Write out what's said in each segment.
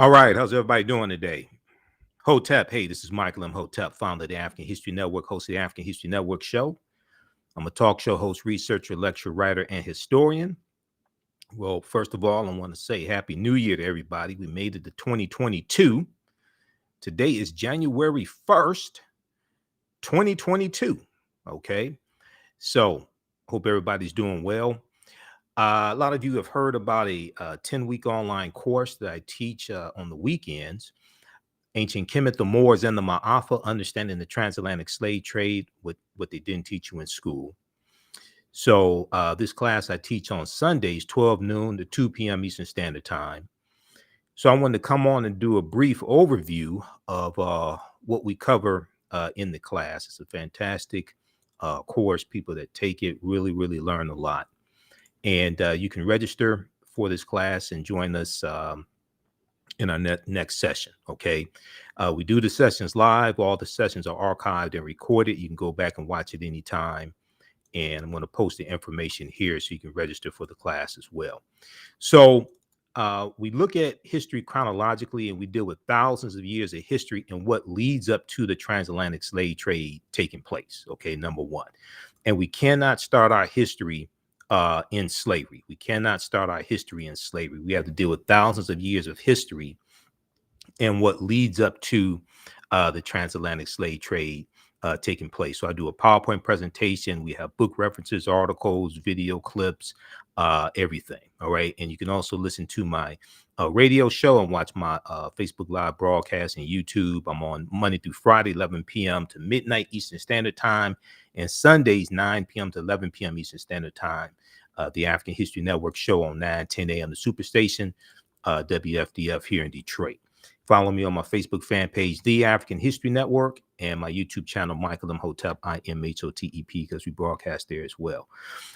All right, how's everybody doing today? Hotep, hey, this is Michael Imhotep, founder of the African History Network, host of the African History Network show. I'm a talk show host, researcher, lecturer, writer, and historian. Well, first of all, I want to say Happy New Year to everybody. We made it to 2022. Today is January 1st, 2022. Okay, so hope everybody's doing well. A lot of you have heard about a 10-week online course that I teach on the weekends. Ancient Kemet, the Moors, and the Ma'afa, understanding the transatlantic slave trade, what they didn't teach you in school. So this class I teach on Sundays, 12 noon to 2 p.m. Eastern Standard Time. So I wanted to come on and do a brief overview of what we cover in the class. It's a fantastic course. People that take it really, really learn a lot. And you can register for this class and join us in our next session. Okay. We do the sessions live. All the sessions are archived and recorded. You can go back and watch it anytime. And I'm going to post the information here so you can register for the class as well. So we look at history chronologically, and we deal with thousands of years of history and what leads up to the transatlantic slave trade taking place. Okay, number one. And we cannot start our history in slavery. We cannot start our history in slavery. We have to deal with thousands of years of history and what leads up to the transatlantic slave trade taking place. So I do a PowerPoint presentation. We have book references, articles, video clips, everything. All right. And you can also listen to my radio show and watch my Facebook Live broadcast and YouTube. I'm on Monday through Friday, 11 p.m. to midnight Eastern Standard Time, and Sundays, 9 p.m. to 11 p.m. Eastern Standard Time. The African History Network show on 9:10 a.m. the Superstation, WFDF here in Detroit. Follow me on my Facebook fan page, The African History Network, and my YouTube channel, Michael Imhotep, Imhotep, because we broadcast there as well.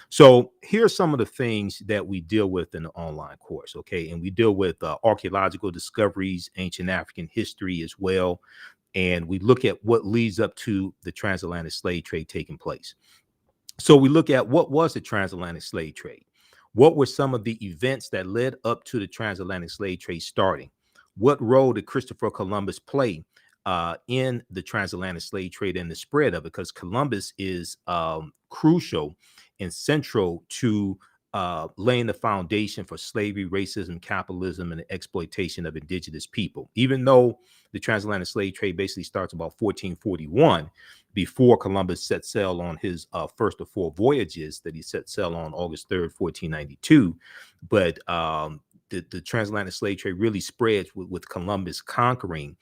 So here's some of the things that we deal with in the online course, okay? And we deal with archaeological discoveries, ancient African history as well. And we look at what leads up to the transatlantic slave trade taking place. So we look at what was the transatlantic slave trade? What were some of the events that led up to the transatlantic slave trade starting? What role did Christopher Columbus play in the transatlantic slave trade and the spread of it? Because Columbus is crucial and central to laying the foundation for slavery, racism, capitalism, and the exploitation of indigenous people. Even though the transatlantic slave trade basically starts about 1441, before Columbus set sail on his first of four voyages that he set sail on August 3rd, 1492. But the transatlantic slave trade really spreads with Columbus conquering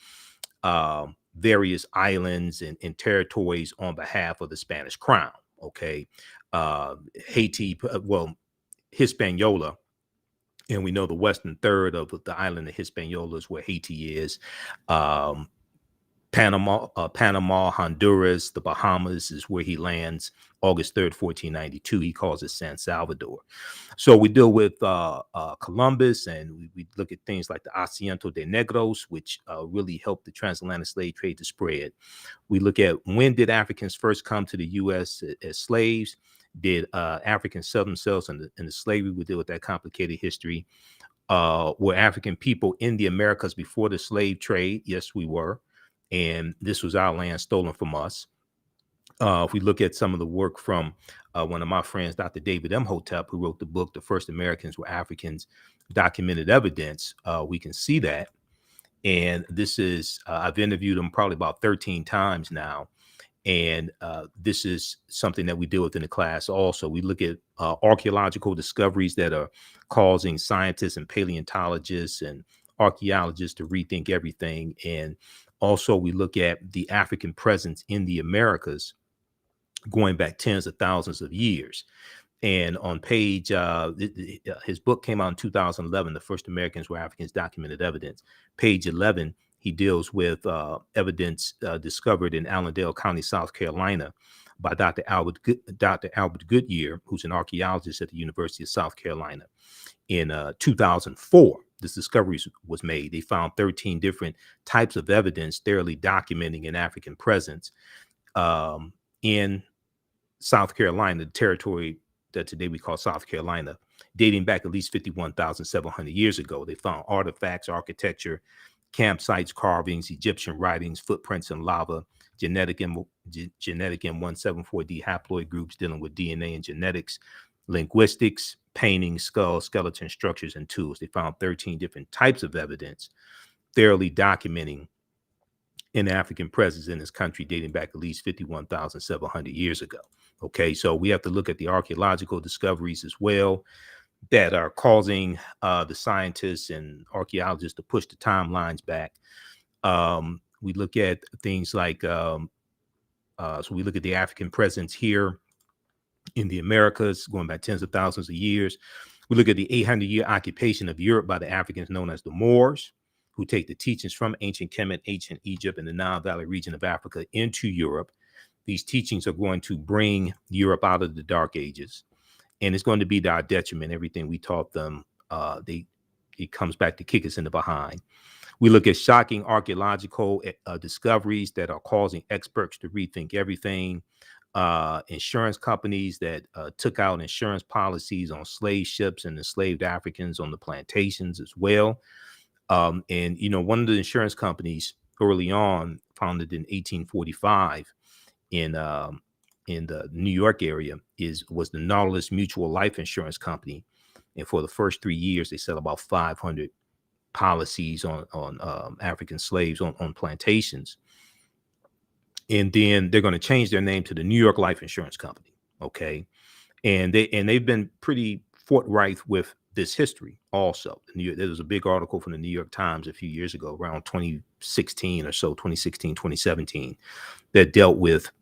various islands and territories on behalf of the Spanish crown. Okay. Haiti, well, Hispaniola, and we know the western third of the island of Hispaniola is where Haiti is. Panama, Honduras, the Bahamas is where he lands August 3rd, 1492. He calls it San Salvador. So we deal with Columbus, and we look at things like the Asiento de Negros, which really helped the transatlantic slave trade to spread. We look at when did Africans first come to the U.S. as slaves? Did Africans sell themselves into slavery? We deal with that complicated history. Were African people in the Americas before the slave trade? Yes, we were. And this was our land stolen from us. If we look at some of the work from one of my friends, Dr. David Imhotep, who wrote the book, The First Americans Were Africans, Documented Evidence, we can see that. And this is, I've interviewed him probably about 13 times now. And this is something that we deal with in the class also. We look at archaeological discoveries that are causing scientists and paleontologists and archaeologists to rethink everything. And also we look at the African presence in the Americas going back tens of thousands of years. And on page, his book came out in 2011, The First Americans Were Africans, Documented Evidence. Page 11, he deals with evidence discovered in Allendale County, South Carolina, by Dr. Albert Goodyear, who's an archaeologist at the University of South Carolina. In 2004, this discovery was made. They found 13 different types of evidence thoroughly documenting an African presence in South Carolina, the territory that today we call South Carolina, dating back at least 51,700 years ago. They found artifacts, architecture, campsites, carvings, Egyptian writings, footprints in lava, genetic M174D haploid groups dealing with DNA and genetics, linguistics, paintings, skulls, skeleton structures, and tools. They found 13 different types of evidence, thoroughly documenting an African presence in this country dating back at least 51,700 years ago. Okay, so we have to look at the archaeological discoveries as well that are causing the scientists and archaeologists to push the timelines back. We look at things like, so we look at the African presence here in the Americas going back tens of thousands of years. We look at the 800-year occupation of Europe by the Africans known as the Moors, who take the teachings from ancient Kemet, ancient Egypt, and the Nile Valley region of Africa into Europe. These teachings are going to bring Europe out of the Dark Ages, and it's going to be to our detriment. Everything we taught them, it comes back to kick us in the behind. We look at shocking archaeological discoveries that are causing experts to rethink everything. Insurance companies that took out insurance policies on slave ships and enslaved Africans on the plantations as well. And, you know, one of the insurance companies early on, founded in 1845 in the New York area, was the Nautilus Mutual Life Insurance Company. And for the first 3 years, they sell about 500 policies on African slaves on plantations. And then they're going to change their name to the New York Life Insurance Company. Okay. And they've been pretty forthright with this history also. There was a big article from the New York Times a few years ago, around 2016 or so, 2016, 2017, that dealt with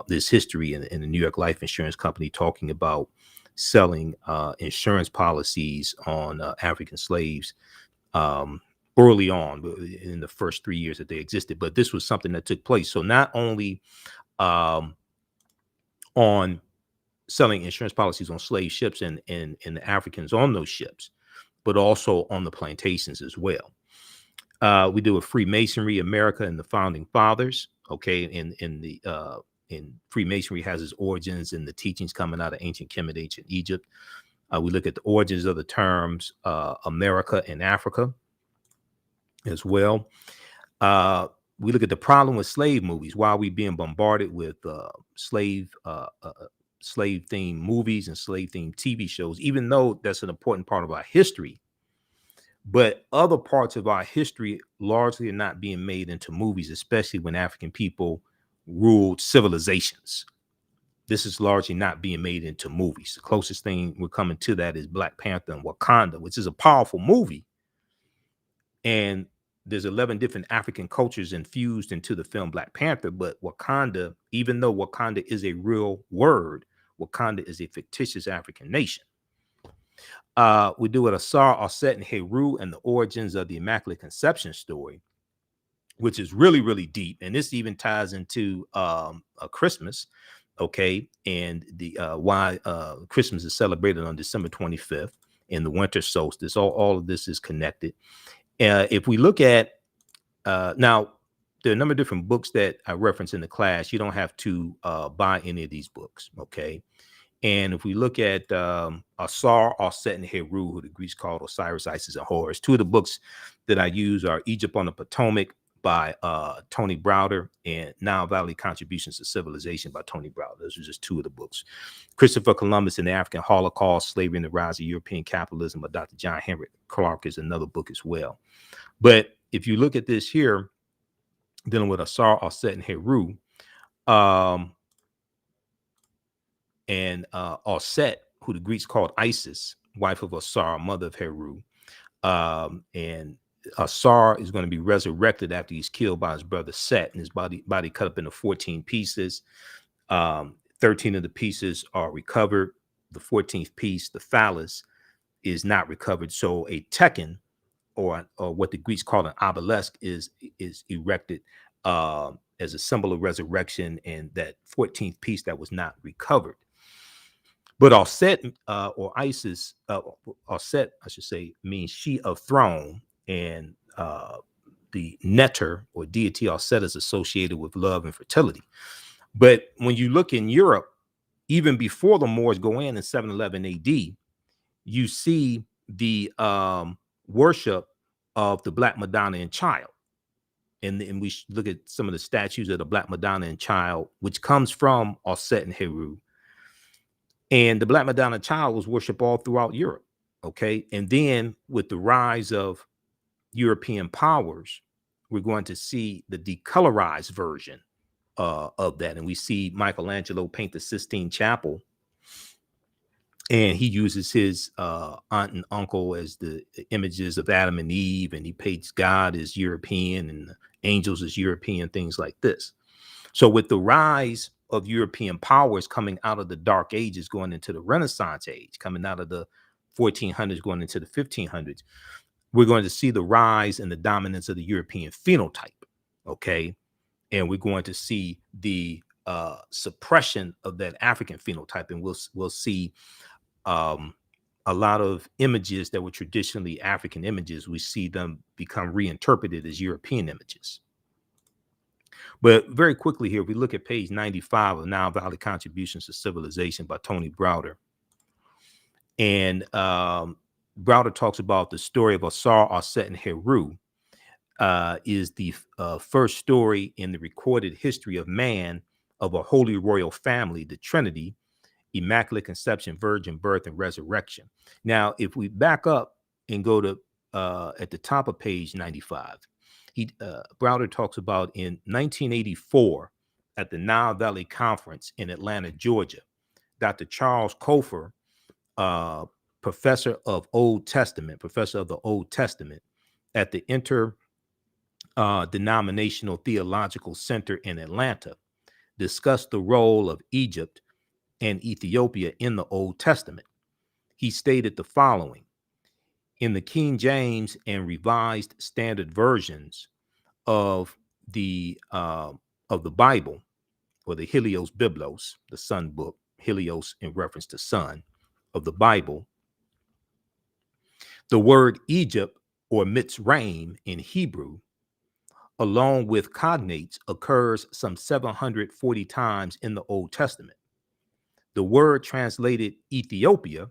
this history in the New York Life Insurance Company, talking about selling insurance policies on African slaves early on in the first 3 years that they existed. But this was something that took place. So not only on selling insurance policies on slave ships and the Africans on those ships, but also on the plantations as well. We do a Freemasonry, America and the Founding Fathers. Okay, in Freemasonry has its origins in the teachings coming out of ancient Kemet, ancient Egypt. We look at the origins of the terms America and Africa as well. We look at the problem with slave movies. Why are we being bombarded with slave-themed movies and slave-themed TV shows, even though that's an important part of our history? But other parts of our history largely are not being made into movies, especially when African people ruled civilizations. This is largely not being made into movies. The closest thing we're coming to that is Black Panther and Wakanda, which is a powerful movie. And there's 11 different African cultures infused into the film Black Panther. But Wakanda, even though Wakanda is a real word, Wakanda is a fictitious African nation. We do it Asar, Aset, and Heru, and the origins of the Immaculate Conception story, which is really, really deep. And this even ties into a Christmas, okay, and the why Christmas is celebrated on December 25th in the winter solstice. All of this is connected. If we look at now, there are a number of different books that I reference in the class. You don't have to buy any of these books, okay? And if we look at Asar, Aset, and Heru, who the Greeks called Osiris, Isis, and Horus, two of the books that I use are Egypt on the Potomac by Tony Browder and Nile Valley Contributions to Civilization by Tony Browder. Those are just two of the books. Christopher Columbus and the African Holocaust, Slavery and the Rise of European Capitalism by Dr. John Henry Clark is another book as well. But if you look at this here, dealing with Asar, Aset, and Heru, and Aset, who the Greeks called Isis, wife of Asar, mother of Heru, and Asar is going to be resurrected after he's killed by his brother Set, and his body cut up into 14 pieces. 13 of the pieces are recovered. The 14th piece, the phallus, is not recovered. So a tekken, or what the Greeks call an obelisk, is erected as a symbol of resurrection, and that 14th piece that was not recovered. But Aset, or Isis, Aset, I should say, means she of throne, and the Neter, or deity Aset, is associated with love and fertility. But when you look in Europe, even before the Moors go in 711 AD, you see the worship of the Black Madonna and Child. And we look at some of the statues of the Black Madonna and Child, which comes from Osset and Heru. And the Black Madonna and Child was worshipped all throughout Europe. Okay. And then with the rise of European powers, we're going to see the decolorized version of that. And we see Michelangelo paint the Sistine Chapel. And he uses his aunt and uncle as the images of Adam and Eve, and he paints God as European and the angels as European, things like this. So with the rise of European powers coming out of the Dark Ages, going into the Renaissance age, coming out of the 1400s, going into the 1500s, we're going to see the rise and the dominance of the European phenotype, okay? And we're going to see the suppression of that African phenotype, and we'll see a lot of images that were traditionally African images. We see them become reinterpreted as European images. But very quickly here, if we look at page 95 of Nile Valley Contributions to Civilization by Tony Browder, and Browder talks about the story of Asar, Osset, and Heru is the first story in the recorded history of man of a holy royal family, the Trinity, Immaculate Conception, Virgin Birth, and Resurrection. Now, if we back up and go to at the top of page 95, Browder talks about in 1984 at the Nile Valley Conference in Atlanta, Georgia, Dr. Charles Kofer, professor of the Old Testament at the Interdenominational Theological Center in Atlanta, discussed the role of Egypt and Ethiopia in the Old Testament. He stated the following: in the King James and Revised Standard versions of the Bible, or the Helios Biblos, the Sun book, Helios in reference to sun of the Bible, the word Egypt, or Mitzrayim in Hebrew, along with cognates, occurs some 740 times in the Old Testament. The word translated Ethiopia,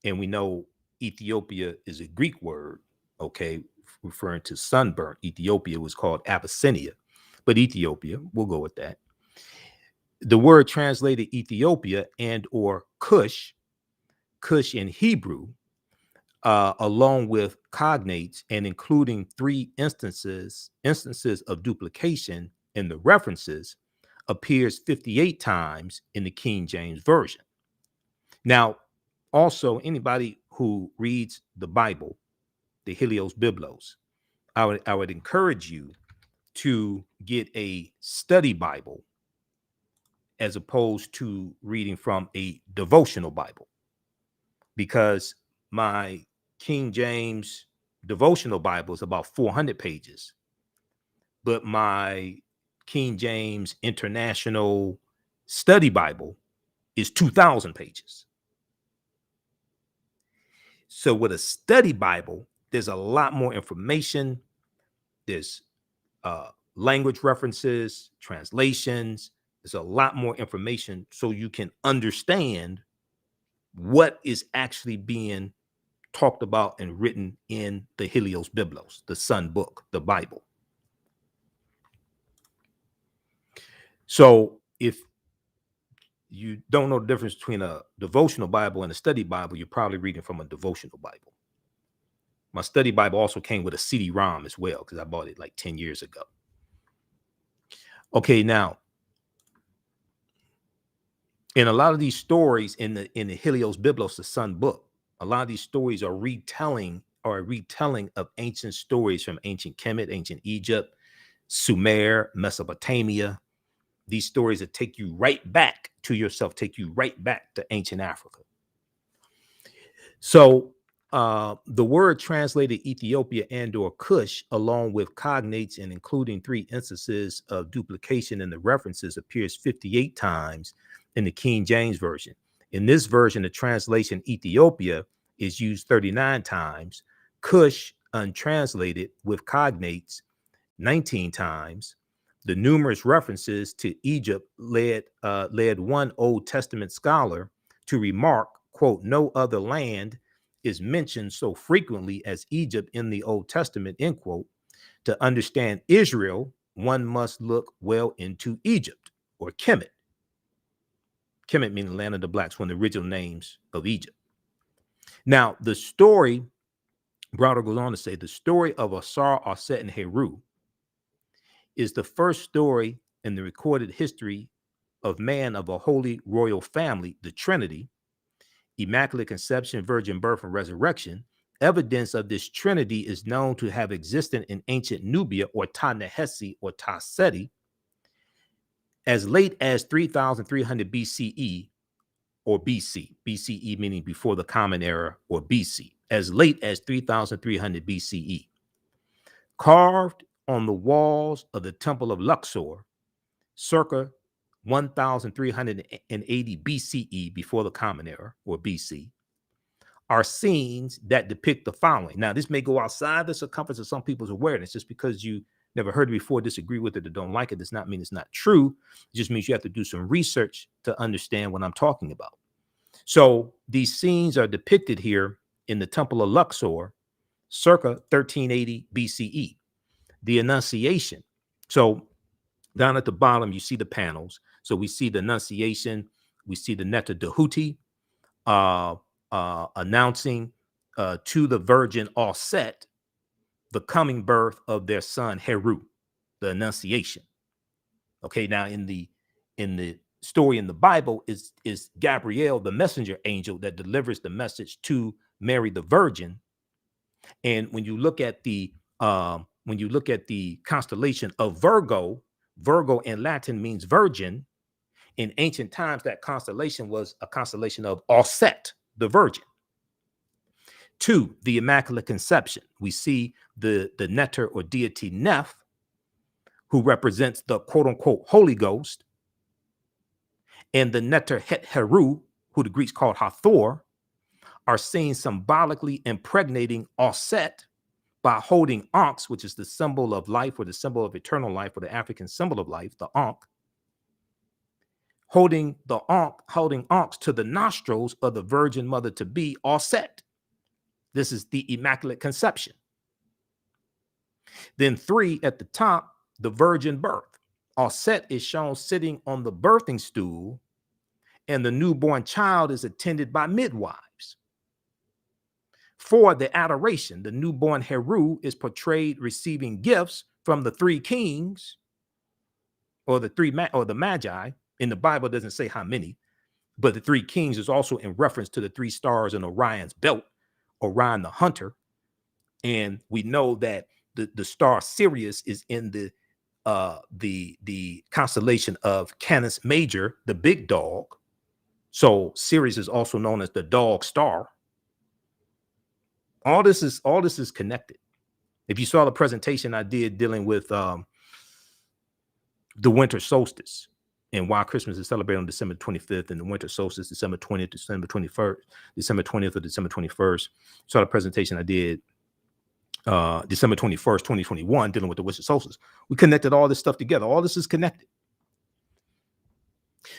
and we know Ethiopia is a Greek word, okay, referring to sunburnt. Ethiopia was called Abyssinia, but Ethiopia, we'll go with that. The word translated Ethiopia and or Cush in Hebrew, along with cognates and including 3 instances of duplication in the references, appears 58 times in the King James Version. Now, also, anybody who reads the Bible, the Helios Biblos, I would encourage you to get a study Bible as opposed to reading from a devotional Bible, because my King James devotional Bible is about 400 pages, but my King James International Study Bible is 2,000 pages. So with a study Bible, there's a lot more information. There's language references, translations. There's a lot more information so you can understand what is actually being talked about and written in the Helios Biblos, the Sun book, the Bible. So if you don't know the difference between a devotional Bible and a study Bible, you're probably reading from a devotional Bible. My study Bible also came with a CD-ROM as well, because I bought it like 10 years ago. Okay, now, in a lot of these stories in the Helios Biblos, the Sun book, a lot of these stories are a retelling of ancient stories from ancient Kemet, ancient Egypt, Sumer, Mesopotamia. These stories that take you right back to yourself, take you right back to ancient Africa. So the word translated Ethiopia and or Cush, along with cognates and including 3 instances of duplication in the references, appears 58 times in the King James Version. In this version, the translation Ethiopia is used 39 times, Cush untranslated with cognates 19 times, The numerous references to Egypt led one Old Testament scholar to remark, quote, no other land is mentioned so frequently as Egypt in the Old Testament, end quote. To understand Israel, one must look well into Egypt, or Kemet. Kemet meaning the land of the blacks, one of the original names of Egypt. Now, the story, Browder goes on to say, the story of Asar, Aset, and Heru is the first story in the recorded history of man of a holy royal family, the Trinity, Immaculate Conception, Virgin Birth, and Resurrection. Evidence of this Trinity is known to have existed in ancient Nubia, or Ta-Nehesi, or Ta-Seti, as late as 3,300 BCE, or BC. BCE meaning before the Common Era, or BC, as late as 3,300 BCE. Carved on the walls of the Temple of Luxor, circa 1,380 BCE, before the Common Era, or BC, are scenes that depict the following. Now, this may go outside the circumference of some people's awareness. Just because you never heard it before, disagree with it, or don't like it, does not mean it's not true. It just means you have to do some research to understand what I'm talking about. So these scenes are depicted here in the Temple of Luxor, circa 1380 BCE. The Annunciation. So down at the bottom, you see the panels. So we see the Annunciation. We see the Netta Dehuti, announcing to the Virgin Aset the coming birth of their son Heru, the Annunciation. Okay, now in the story in the Bible is Gabriel, the messenger angel that delivers the message to Mary the Virgin. And when you look at the constellation of Virgo, Virgo in Latin means virgin. In ancient times, that constellation was a constellation of Aset, the Virgin. 2, the Immaculate Conception. We see the Neter or deity Neph, who represents the quote-unquote Holy Ghost, and the Neter Het Heru, who the Greeks called Hathor, are seen symbolically impregnating Aset by holding Ankhs, which is the symbol of life, or the symbol of eternal life, or the African symbol of life, the Ankh, holding Ankhs to the nostrils of the Virgin Mother to be Aset. This is the Immaculate Conception. Then 3 at the top, the Virgin Birth. Aset is shown sitting on the birthing stool, and the newborn child is attended by midwives. 4, the Adoration. The newborn Heru is portrayed receiving gifts from the 3 kings, or the Magi. In the Bible, it doesn't say how many, but the 3 kings is also in reference to the 3 stars in Orion's belt, Orion the hunter. And we know that the star Sirius is in the constellation of Canis Major, the big dog. So Sirius is also known as the dog star. All this is connected. If you saw the presentation I did dealing with the winter solstice and why Christmas is celebrated on December 25th, and the winter solstice December 20th, December 21st, December 20th or December 21st. Saw the presentation I did December 21st, 2021, dealing with the winter solstice. We connected all this stuff together. All this is connected.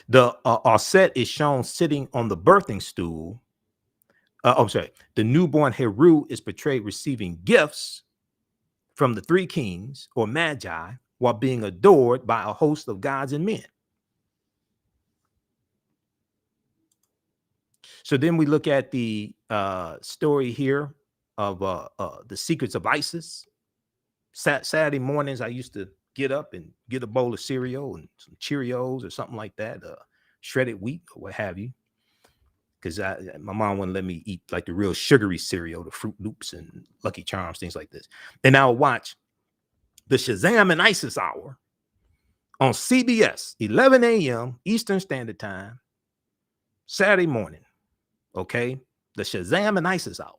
The Aset is shown sitting on the birthing stool. The newborn Heru is portrayed receiving gifts from the 3 kings, or Magi, while being adored by a host of gods and men. So then we look at the story here of the secrets of Isis. Saturday mornings, I used to get up and get a bowl of cereal and some Cheerios or something like that, shredded wheat or what have you, because my mom wouldn't let me eat like the real sugary cereal, the Fruit Loops and Lucky Charms, things like this. And I would watch the Shazam and Isis Hour on CBS, 11 a.m. Eastern Standard Time, Saturday morning. Okay, the Shazam and Isis Hour.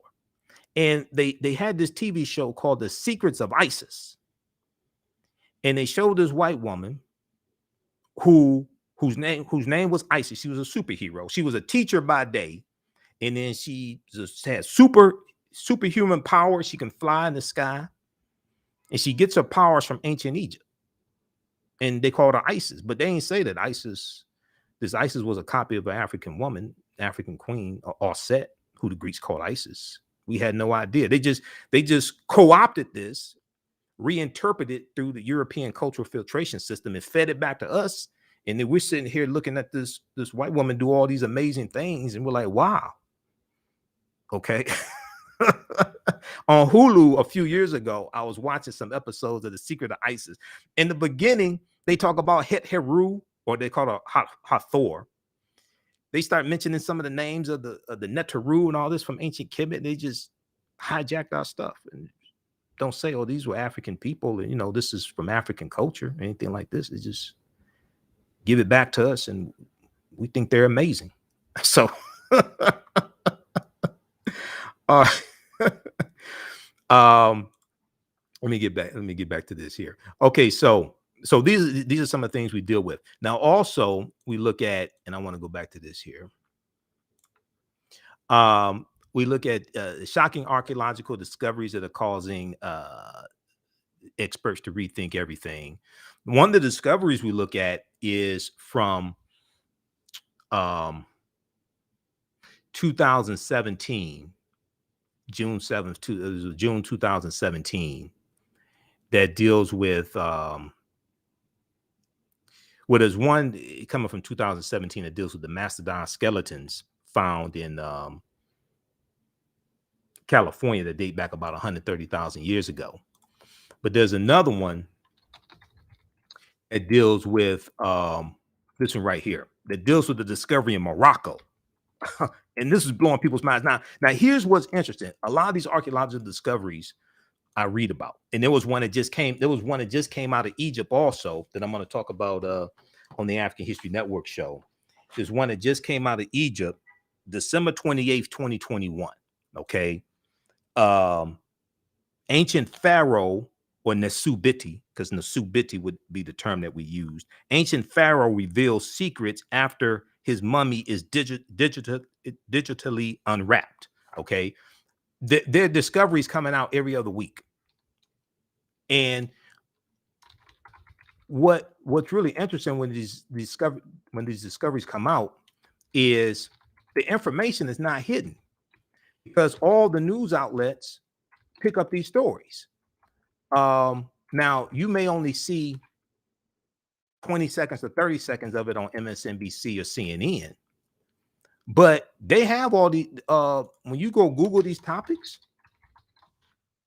And they had this TV show called The Secrets of Isis. And they showed this white woman whose name was Isis. She was a superhero. She was a teacher by day, and then she just had superhuman power. She can fly in the sky, and she gets her powers from ancient Egypt. and they called her Isis, but they ain't say that this Isis was a copy of an African woman, African queen, or Set, who the Greeks called Isis. We had no idea. They just co-opted this, reinterpreted it through the European cultural filtration system, and fed it back to us. And then we're sitting here looking at this white woman do all these amazing things, and we're like, wow. Okay. On Hulu a few years ago, I was watching some episodes of The Secret of Isis. In the beginning, they talk about Het Heru, or they call it Hathor. They start mentioning some of the names of the Neteru and all this from ancient Kemet. They just hijacked our stuff and don't say, oh, these were African people, and this is from African culture, anything like this. They just give it back to us, and we think they're amazing. So let me get back to this here. Okay, so these are some of the things we deal with. Now also we look at, and I want to go back to this here. We look at shocking archaeological discoveries that are causing experts to rethink everything. One of the discoveries we look at is from 2017, June 7th, June 2017, that deals with there's one coming from 2017 that deals with the mastodon skeletons found in California that date back about 130,000 years ago. But there's another one that deals with this one right here, that deals with the discovery in Morocco. And this is blowing people's minds. Now here's what's interesting. A lot of these archaeological discoveries I read about, and there was one that just came out of Egypt also that I'm going to talk about on the African History Network show. There's one that just came out of Egypt, December 28th, 2021. Okay. Ancient Pharaoh, or Nesubiti, because Nesubiti would be the term that we used. Ancient Pharaoh reveals secrets after his mummy is digitally unwrapped. Okay. Their discoveries coming out every other week. And what's really interesting when these discoveries come out is the information is not hidden, because all the news outlets pick up these stories. Now you may only see 20 seconds or 30 seconds of it on MSNBC or CNN, but they have all the when you go Google these topics,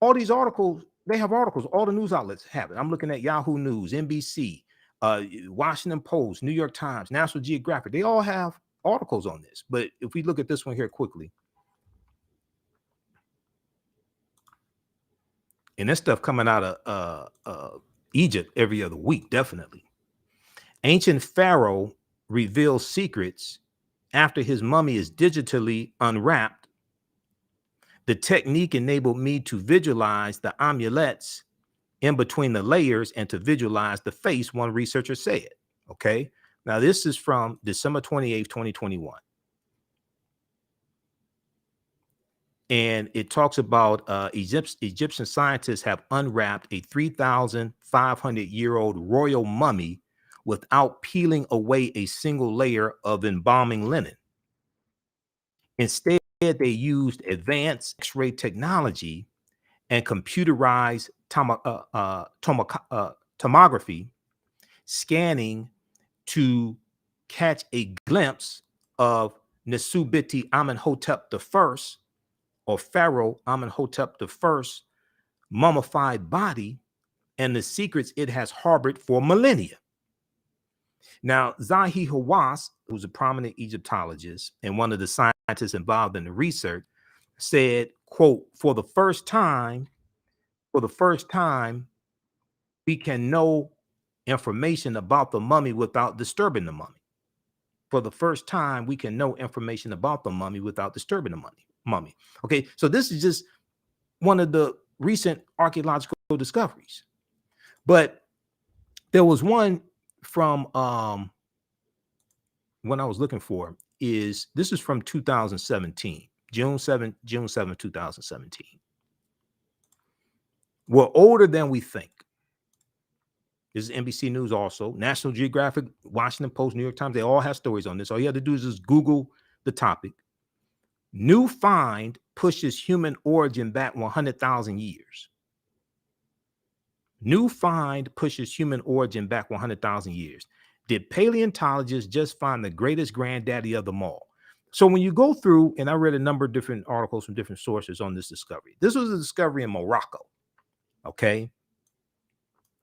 all these articles, they have articles. All the news outlets have it. I'm looking at Yahoo News, NBC, Washington Post, New York Times, National Geographic. They all have articles on this. But if we look at this one here quickly, and this stuff coming out of Egypt every other week, definitely. Ancient Pharaoh reveals secrets after his mummy is digitally unwrapped. The technique enabled me to visualize the amulets in between the layers and to visualize the face, one researcher said. Okay. Now this is from December 28th, 2021. And it talks about Egyptian scientists have unwrapped a 3,500-year-old royal mummy without peeling away a single layer of embalming linen. Instead, they used advanced X-ray technology and computerized tomography scanning to catch a glimpse of Nesubiti Amenhotep I, or Pharaoh Amenhotep I, mummified body and the secrets it has harbored for millennia. Now, Zahi Hawass, who's a prominent Egyptologist and one of the scientists involved in the research, said, quote, for the first time, we can know information about the mummy without disturbing the mummy. For the first time, we can know information about the mummy without disturbing the mummy. Okay, so this is just one of the recent archaeological discoveries. But there was one from when I was looking for this is from 2017, June 7, 2017. We're older than we think. This is NBC News also. National Geographic, Washington Post, New York Times, they all have stories on this. All you have to do is just Google the topic. New find pushes human origin back 100,000 years. New find pushes human origin back 100,000 years. Did paleontologists just find the greatest granddaddy of them all? So when you go through, and I read a number of different articles from different sources on this discovery. This was a discovery in Morocco, okay?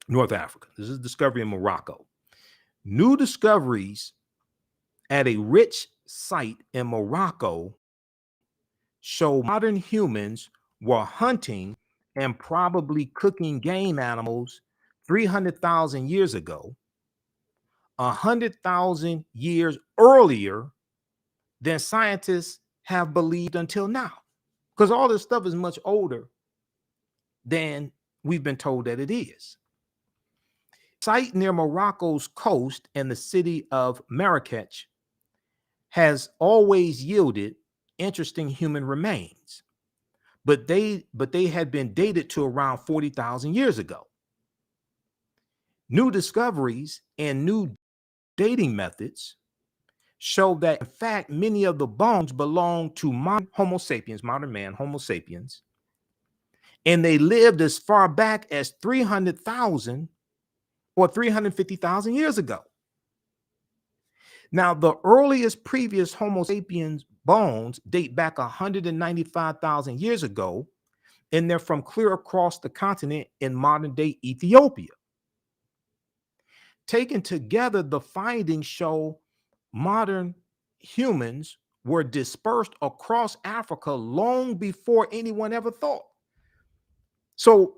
North Africa. This is a discovery in Morocco. New discoveries at a rich site in Morocco show modern humans were hunting and probably cooking game animals 300,000 years ago, 100,000 years earlier than scientists have believed until now. Because all this stuff is much older than we've been told that it is. Site near Morocco's coast and the city of Marrakech has always yielded interesting human remains, but they had been dated to around 40,000 years ago. New discoveries and new dating methods show that, in fact, many of the bones belong to modern Homo sapiens, modern man, Homo sapiens, and they lived as far back as 300,000 or 350,000 years ago. Now, the earliest previous Homo sapiens bones date back 195,000 years ago, and they're from clear across the continent in modern-day Ethiopia. Taken together, the findings show modern humans were dispersed across Africa long before anyone ever thought. So,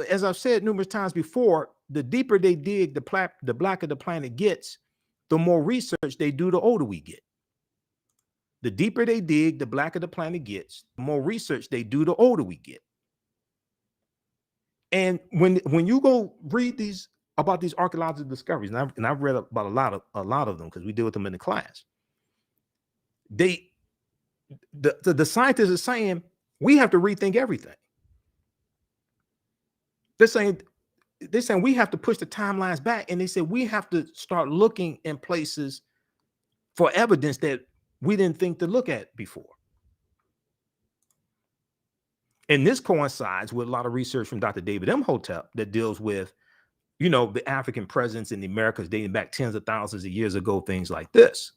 as I've said numerous times before, the deeper they dig, the blacker the planet gets, the more research they do, the older we get. The deeper they dig, the blacker the planet gets, the more research they do, the older we get. And when you go read about these archaeological discoveries, and I've read about a lot of them because we deal with them in the class. The scientists are saying we have to rethink everything. They're saying we have to push the timelines back, and they said we have to start looking in places for evidence that we didn't think to look at before. And this coincides with a lot of research from Dr. David Imhotep that deals with, the African presence in the Americas dating back tens of thousands of years ago, things like this.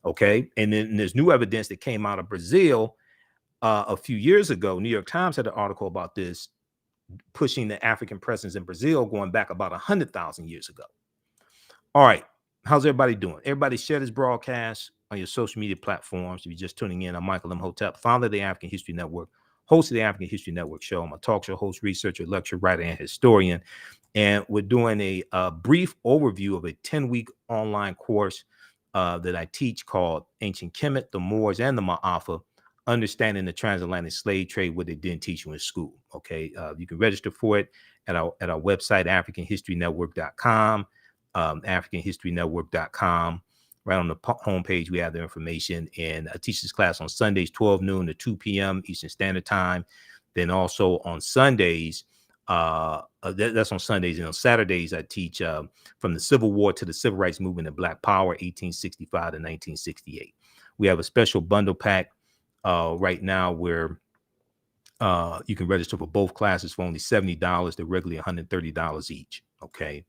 Okay. And then there's new evidence that came out of Brazil a few years ago. New York Times had an article about this, pushing the African presence in Brazil going back about 100,000 years ago. All right. How's everybody doing? Everybody share this broadcast on your social media platforms. If you're just tuning in, I'm Michael Imhotep, founder of the African History Network, host of the African History Network show. I'm a talk show host, researcher, lecturer, writer, and historian. And we're doing a brief overview of a 10-week online course that I teach called Ancient Kemet, the Moors, and the Ma'afa, Understanding the Transatlantic Slave Trade, what they didn't teach you in school. Okay. You can register for it at our website, AfricanHistoryNetwork.com, AfricanHistoryNetwork.com. Right on the homepage, we have the information. And I teach this class on Sundays, 12 noon to 2 p.m. Eastern Standard Time. Then also on Sundays, that's on Sundays. And on Saturdays, I teach from the Civil War to the Civil Rights Movement and Black Power, 1865 to 1968. We have a special bundle pack right now where you can register for both classes for only $70. They're regularly $130 each. Okay.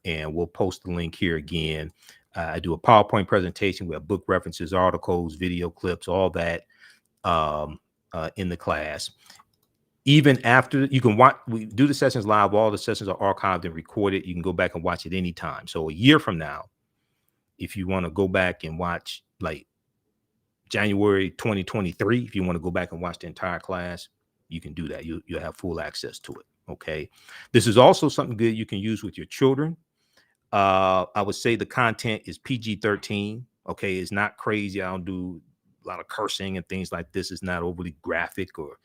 And we'll post the link here again. I do a PowerPoint presentation. We have book references, articles, video clips, all that in the class. Even after you can watch, we do the sessions live. All the sessions are archived and recorded. You can go back and watch it anytime. So a year from now, if you want to go back and watch like January 2023, if you want to go back and watch the entire class, you can do that. You'll have full access to it. Okay. This is also something good you can use with your children. I would say the content is PG-13. Okay. It's not crazy. I don't do a lot of cursing and things like this. It's not overly graphic or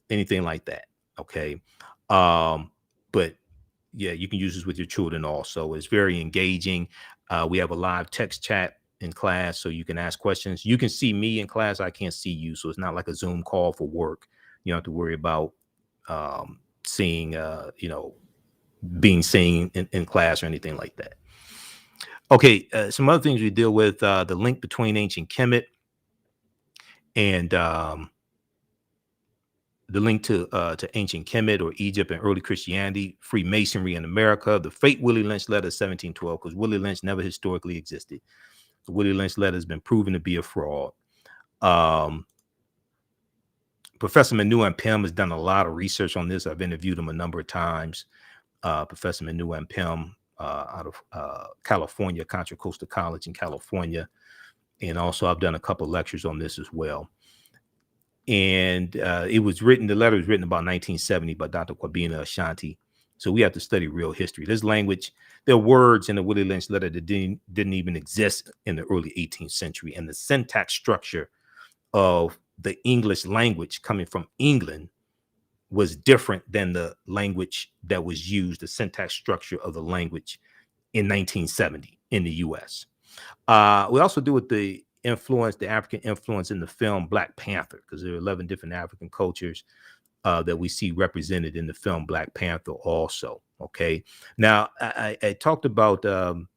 anything like that. Okay. But yeah, you can use this with your children also. It's very engaging. We have a live text chat in class, so you can ask questions. You can see me in class. I can't see you. So it's not like a Zoom call for work. You don't have to worry about seeing, being seen in class or anything like that. Okay, some other things we deal with, the link between ancient Kemet and the link to ancient Kemet or Egypt and early Christianity, Freemasonry in America, the fake Willie Lynch letter 1712, because Willie Lynch never historically existed. The Willie Lynch letter has been proven to be a fraud. Professor Manu Pym has done a lot of research on this. I've interviewed him a number of times. Professor Manu Pym out of California, Contra Costa College in California. And also I've done a couple lectures on this as well. And the letter was written about 1970 by Dr. Kwabena Ashanti. So we have to study real history. This language, there are words in the Willie Lynch letter that didn't even exist in the early 18th century. And the syntax structure of the English language coming from England was different than the language that was used, the syntax structure of the language in 1970 in the US. We also do with the African influence in the film Black Panther, because there are 11 different African cultures that we see represented in the film Black Panther also. Okay. Now, I talked about, and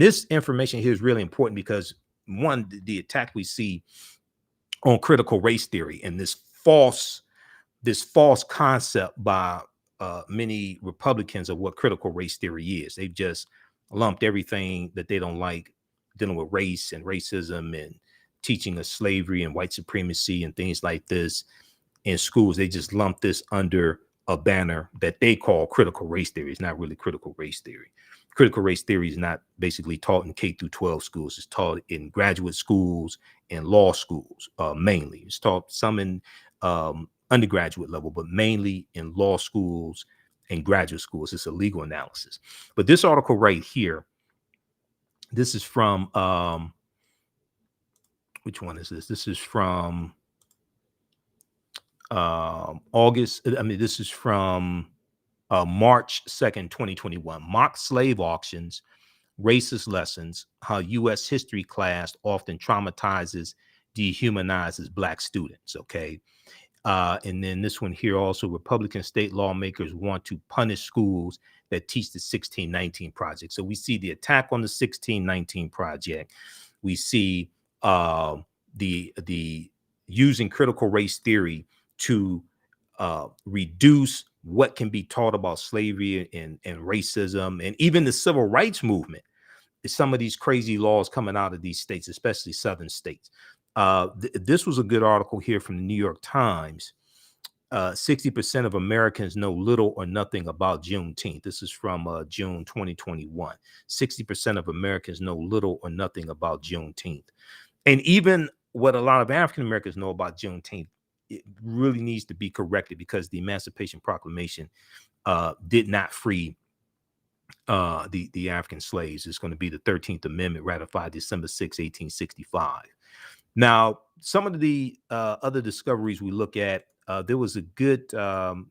this information here is really important because, one, the attack we see on critical race theory and this false concept by many Republicans of what critical race theory is. They've just lumped everything that they don't like dealing with race and racism and teaching of slavery and white supremacy and things like this in schools. They just lump this under a banner that they call critical race theory. It's not really critical race theory. Critical race theory is not basically taught in K through 12 schools. It's taught in graduate schools and law schools mainly. It's taught some in undergraduate level, but mainly in law schools and graduate schools. It's a legal analysis. But this article right here, this is from, which one is this? This is from August. I mean, this is from March 2nd, 2021. Mock slave auctions, racist lessons, how U.S. history class often traumatizes, dehumanizes Black students. Okay. And then this one here also, Republican state lawmakers want to punish schools that teach the 1619 project. So we see the attack on the 1619 project. We see the using critical race theory to reduce what can be taught about slavery and racism and even the civil rights movement. Some of these crazy laws coming out of these states, especially southern states. This was a good article here from the New York Times. 60% of Americans know little or nothing about Juneteenth. This is from June 2021. 60% of Americans know little or nothing about Juneteenth. And even what a lot of African Americans know about Juneteenth, it really needs to be corrected because the Emancipation Proclamation did not free the African slaves. It's going to be the 13th Amendment ratified December 6, 1865. Now, some of the other discoveries we look at, there was a good, of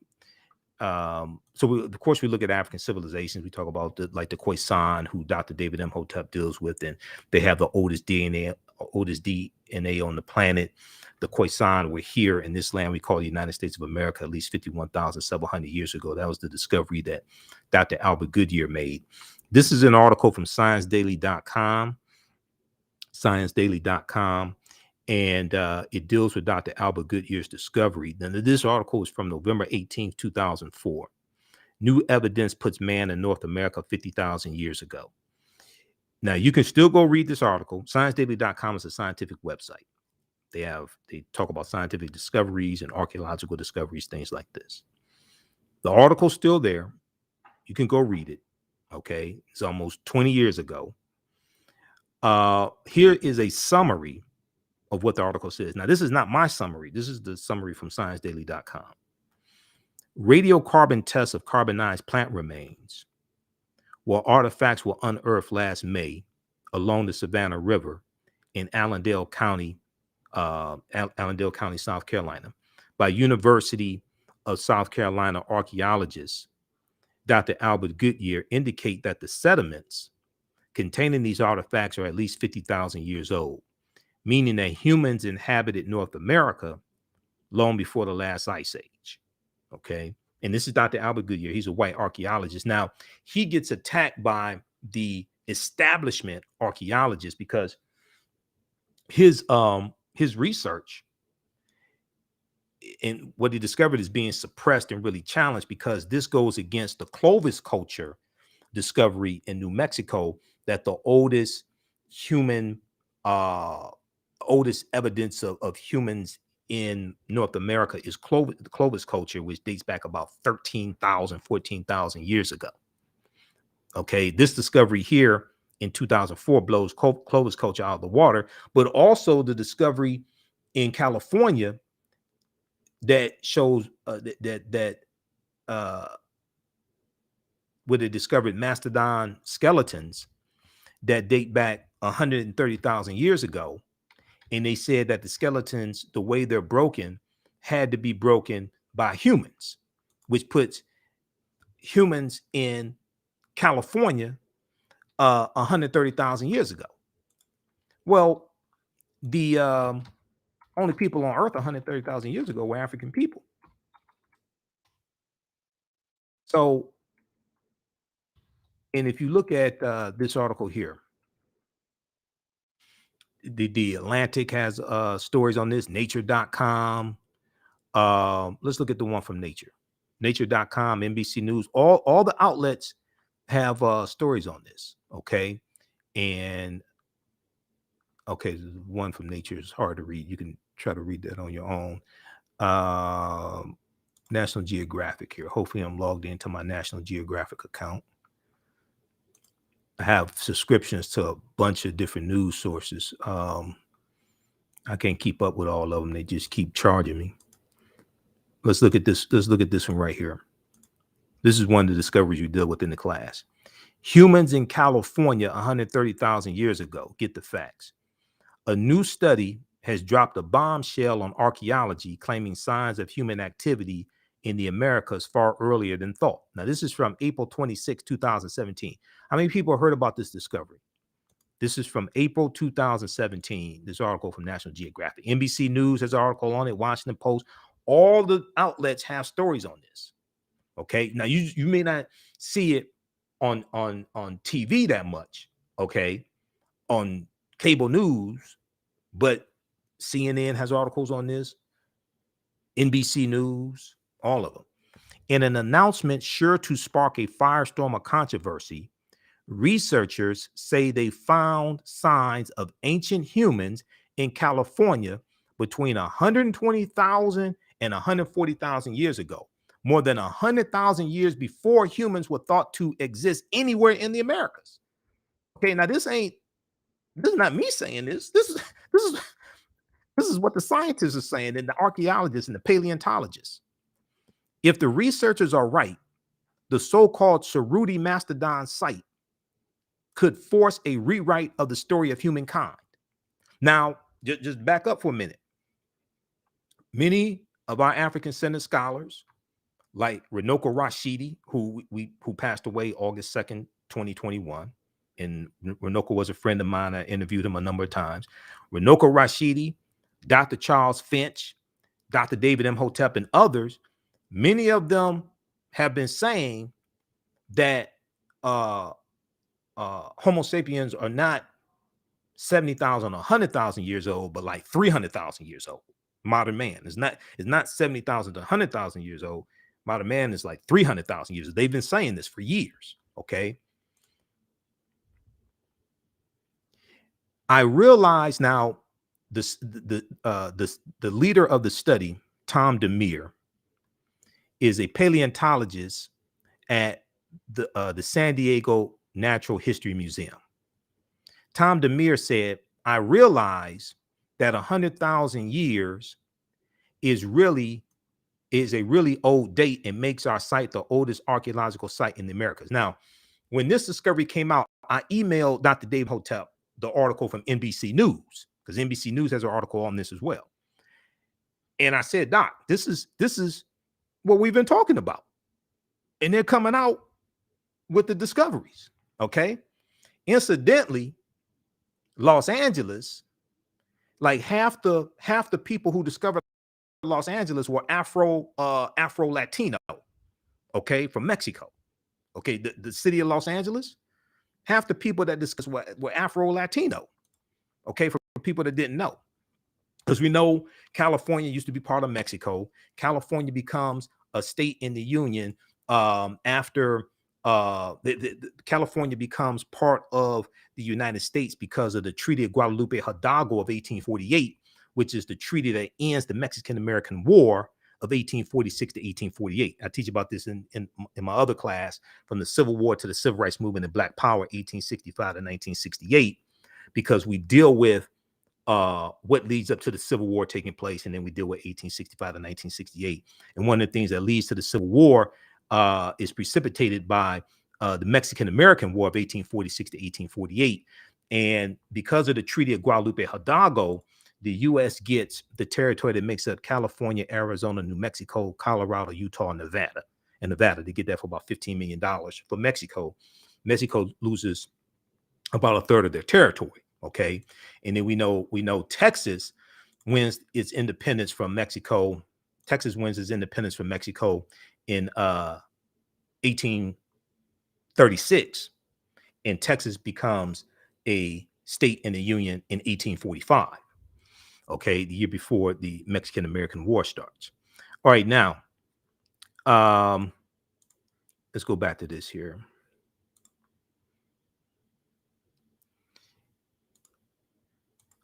course, we look at African civilizations. We talk about the Khoisan, who Dr. David Imhotep deals with, and they have the oldest DNA on the planet. The Khoisan were here in this land we call the United States of America at least 51,700 years ago. That was the discovery that Dr. Albert Goodyear made. This is an article from ScienceDaily.com. And it deals with Dr. Albert Goodyear's discovery. Now, this article is from November 18th, 2004. New evidence puts man in North America 50,000 years ago. Now, you can still go read this article. ScienceDaily.com is a scientific website. They talk about scientific discoveries and archaeological discoveries, things like this. The article's still there. You can go read it. Okay. It's almost 20 years ago. Here is a summary of what the article says. Now, this is not my summary. This is the summary from ScienceDaily.com. Radiocarbon tests of carbonized plant remains, while artifacts were unearthed last May along the Savannah River in Allendale County, South Carolina, by University of South Carolina archaeologist Dr. Albert Goodyear, indicate that the sediments containing these artifacts are at least 50,000 years old, meaning that humans inhabited North America long before the last ice age. Okay. And this is Dr. Albert Goodyear. He's a white archaeologist. Now, he gets attacked by the establishment archaeologists because his research and what he discovered is being suppressed and really challenged, because this goes against the Clovis culture discovery in New Mexico, that the oldest human oldest evidence of humans in North America is the Clovis culture, which dates back about 13,000, 14,000 years ago. Okay, this discovery here in 2004 blows Clovis culture out of the water, but also the discovery in California that shows where they discovered mastodon skeletons that date back 130,000 years ago. And they said that the skeletons, the way they're broken, had to be broken by humans, which puts humans in California 130,000 years ago. Well, the only people on Earth 130,000 years ago were African people. So, and if you look at this article here, the Atlantic has stories on this, nature.com. Let's look at the one from Nature. Nature.com, NBC News, all the outlets have stories on this. Okay. And okay, the one from Nature is hard to read. You can try to read that on your own. National Geographic here. Hopefully I'm logged into my National Geographic account. I have subscriptions to a bunch of different news sources. I can't keep up with all of them. They just keep charging me. Let's look at this. Let's look at this one right here. This is one of the discoveries you deal with in the class. Humans in California 130,000 years ago. Get the facts. A new study has dropped a bombshell on archaeology, claiming signs of human activity in the Americas far earlier than thought. Now, this is from April 26, 2017. How many people heard about this discovery? This is from April 2017. This article from National Geographic. NBC News has an article on it. Washington Post. All the outlets have stories on this. Okay. Now, you may not see it on TV that much. Okay. On cable news, but CNN has articles on this. NBC News, all of them. In an announcement sure to spark a firestorm of controversy, researchers say they found signs of ancient humans in California between 120,000 and 140,000 years ago, more than 100,000 years before humans were thought to exist anywhere in the Americas. Okay, now this is not me saying this. This is what the scientists are saying, and the archaeologists and the paleontologists. If the researchers are right, the so-called Cerruti Mastodon site could force a rewrite of the story of humankind. Now, just back up for a minute. Many of our African-centered scholars, like Runoko Rashidi, who passed away August 2nd, 2021, and Runoko was a friend of mine. I interviewed him a number of times. Runoko Rashidi, Dr. Charles Finch, Dr. David Imhotep, and others, many of them have been saying that Homo sapiens are not 70,000 or 100,000 years old, but like 300,000 years old. Modern man is not 70,000 to 100,000 years old. Modern man is like 300,000 years old. They've been saying this for years. Okay. I realize now the leader of the study, Tom Demir, is a paleontologist at the San Diego Natural History Museum. Tom Demir said, I realize that 100,000 years is a really old date and makes our site the oldest archaeological site in the Americas. Now, when this discovery came out, I emailed Dr. Dave Hotep the article from NBC News, because NBC News has an article on this as well. And I said, Doc, this is what we've been talking about. And they're coming out with the discoveries. Okay. Incidentally, Los Angeles, like half the people who discovered Los Angeles were Afro Latino. okay, from Mexico. Okay, the city of Los Angeles, half the people that discussed were Afro-Latino. Okay, for people that didn't know. Because we know California used to be part of Mexico. California becomes a state in the Union after California becomes part of the United States because of the Treaty of Guadalupe Hidalgo of 1848, which is the treaty that ends the Mexican-American War of 1846 to 1848. I teach about this in my other class, from the Civil War to the Civil Rights Movement and Black Power, 1865 to 1968, because we deal with what leads up to the Civil War taking place, and then we deal with 1865 to 1968. And one of the things that leads to the Civil War is precipitated by the Mexican-American War of 1846 to 1848. And because of the Treaty of Guadalupe Hidalgo, the U.S. gets the territory that makes up California, Arizona, New Mexico, Colorado, Utah, and Nevada. And Nevada, they get that for about $15 million. For Mexico, Mexico loses about a third of their territory. Okay, and then we know Texas wins its independence from Mexico. Texas wins its independence from Mexico in 1836, and Texas becomes a state in the Union in 1845. Okay, the year before the Mexican-American War starts. All right, now let's go back to this here.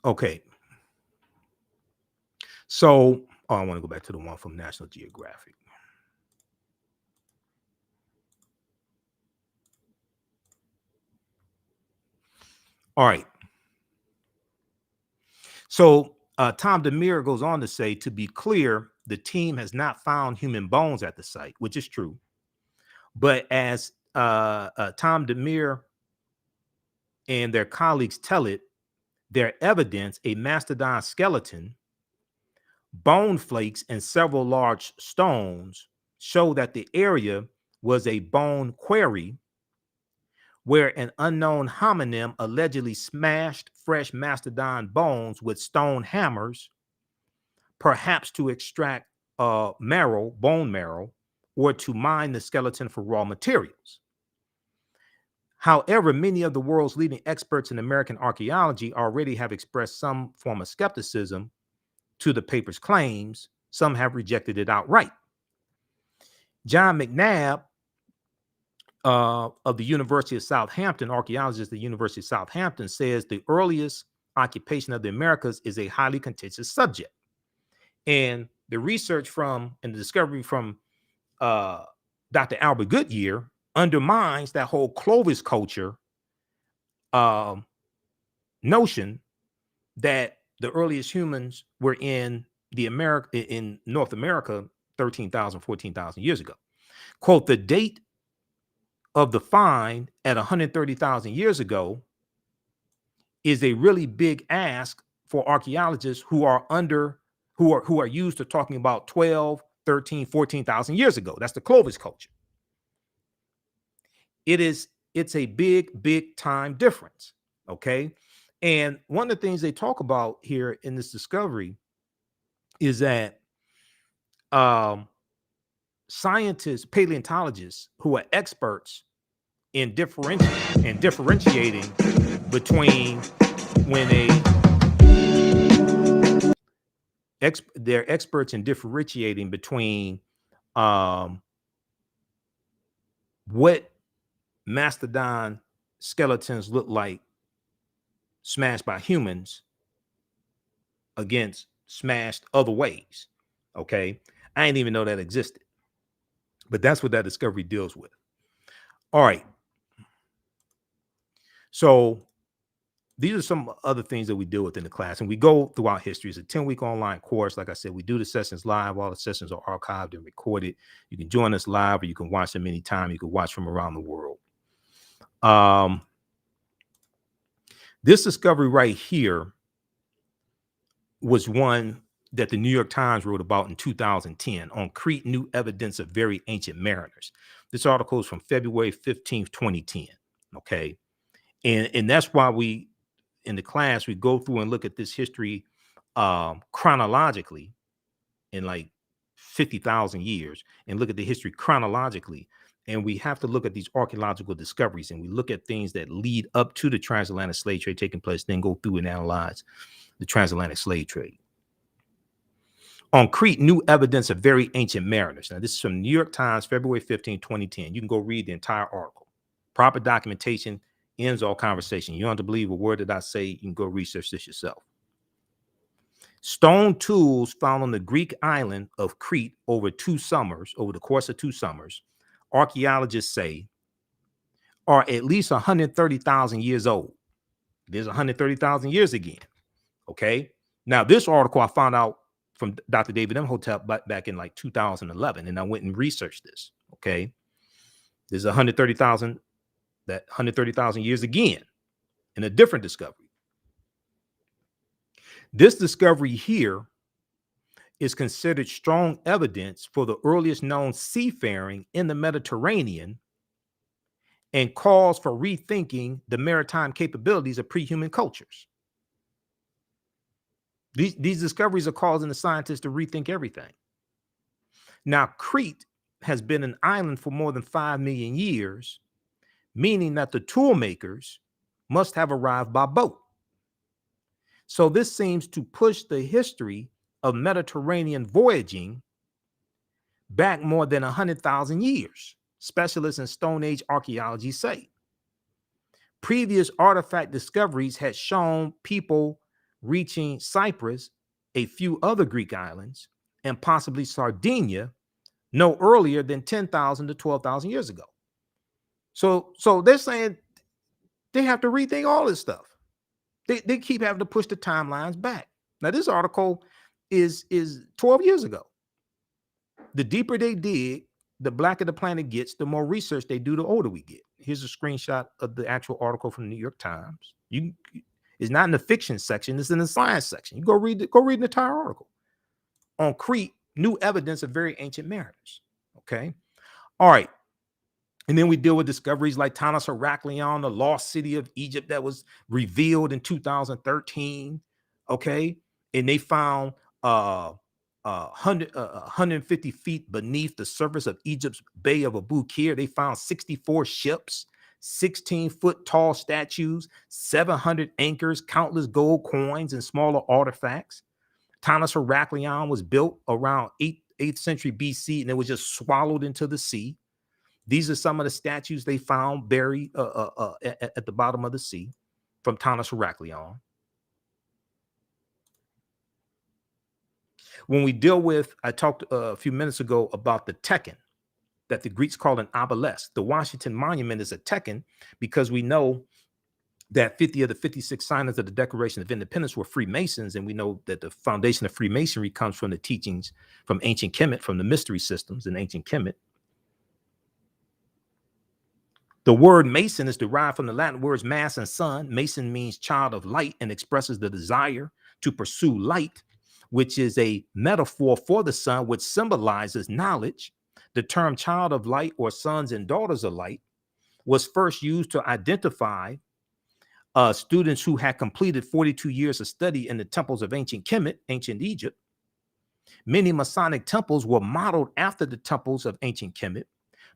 Okay. So, I want to go back to the one from National Geographic. All right. So, Tom DeMere goes on to say, to be clear, the team has not found human bones at the site, which is true. But as Tom DeMere and their colleagues tell it, their evidence, a mastodon skeleton, bone flakes, and several large stones show that the area was a bone quarry where an unknown hominin allegedly smashed fresh mastodon bones with stone hammers, perhaps to extract bone marrow, or to mine the skeleton for raw materials. However, many of the world's leading experts in American archaeology already have expressed some form of skepticism to the paper's claims. Some have rejected it outright. John McNabb of the University of Southampton, archaeologist at the University of Southampton, says the earliest occupation of the Americas is a highly contentious subject. And the research from and the discovery from Dr. Albert Goodyear undermines that whole Clovis culture notion that the earliest humans were in North America 13,000, 14,000 years ago. Quote, the date of the find at 130,000 years ago is a really big ask for archaeologists who are used to talking about 12, 13, 14,000 years ago. That's the Clovis culture. It's a big time difference. Okay. And one of the things they talk about here in this discovery is that scientists, paleontologists who are experts in differentiating between when they're experts in differentiating between what mastodon skeletons look like smashed by humans against smashed other ways. Okay, I didn't even know that existed, but that's what that discovery deals with. All right, so these are some other things that we deal with in the class, and we go throughout history. It's a 10-week online course. Like I said, we do the sessions live. All the sessions are archived and recorded. You can join us live, or you can watch them anytime. You can watch from around the world. This discovery right here was one that the New York Times wrote about in 2010 on Crete, new evidence of very ancient mariners. This article is from February 15th, 2010. Okay. And that's why we, in the class, we go through and look at this history chronologically in like 50,000 years and look at the history chronologically. And we have to look at these archaeological discoveries, and we look at things that lead up to the transatlantic slave trade taking place, then go through and analyze the transatlantic slave trade. On Crete, new evidence of very ancient mariners. Now, this is from New York Times, February 15, 2010. You can go read the entire article. Proper documentation ends all conversation. You don't have to believe a word that I say. You can go research this yourself. Stone tools found on the Greek island of Crete over the course of 2 summers, archaeologists say, are at least 130,000 years old. There's 130,000 years again. Okay. Now, this article I found out from Dr. David Imhotep back in like 2011, and I went and researched this. Okay. There's 130,000 years again in a different discovery. This discovery here is considered strong evidence for the earliest known seafaring in the Mediterranean and calls for rethinking the maritime capabilities of pre-human cultures. These discoveries are causing the scientists to rethink everything. Now, Crete has been an island for more than 5 million years, meaning that the tool makers must have arrived by boat. So this seems to push the history of Mediterranean voyaging back more than 100,000 years, specialists in Stone Age archaeology say. Previous artifact discoveries had shown people reaching Cyprus, a few other Greek islands, and possibly Sardinia no earlier than 10,000 to 12,000 years ago. So they're saying they have to rethink all this stuff. They keep having to push the timelines back. Now, this article is 12 years ago. The deeper they dig, the blacker the planet gets, the more research they do, the older we get. Here's a screenshot of the actual article from the New York Times. It's not in the fiction section, it's in the science section. You go read the entire article. On Crete, new evidence of very ancient mariners. Okay. All right. And then we deal with discoveries like Tanis Heraklion, the lost city of Egypt that was revealed in 2013. Okay. And they found 150 feet beneath the surface of Egypt's Bay of Abu Qir, they found 64 ships, 16-foot tall statues, 700 anchors, countless gold coins, and smaller artifacts. Tanis Heraklion was built around 8th century BC, and it was just swallowed into the sea. These are some of the statues they found buried at the bottom of the sea from Tanis Heraklion. When we deal with, I talked a few minutes ago about the Tekken that the Greeks called an obelisk. The Washington Monument is a Tekken because we know that 50 of the 56 signers of the Declaration of Independence were Freemasons, and we know that the foundation of Freemasonry comes from the teachings from ancient Kemet, from the mystery systems in ancient Kemet. The word Mason is derived from the Latin words mass and sun. Mason means child of light and expresses the desire to pursue light, which is a metaphor for the sun, which symbolizes knowledge. The term child of light or sons and daughters of light was first used to identify students who had completed 42 years of study in the temples of ancient Kemet, ancient Egypt. Many Masonic temples were modeled after the temples of ancient Kemet,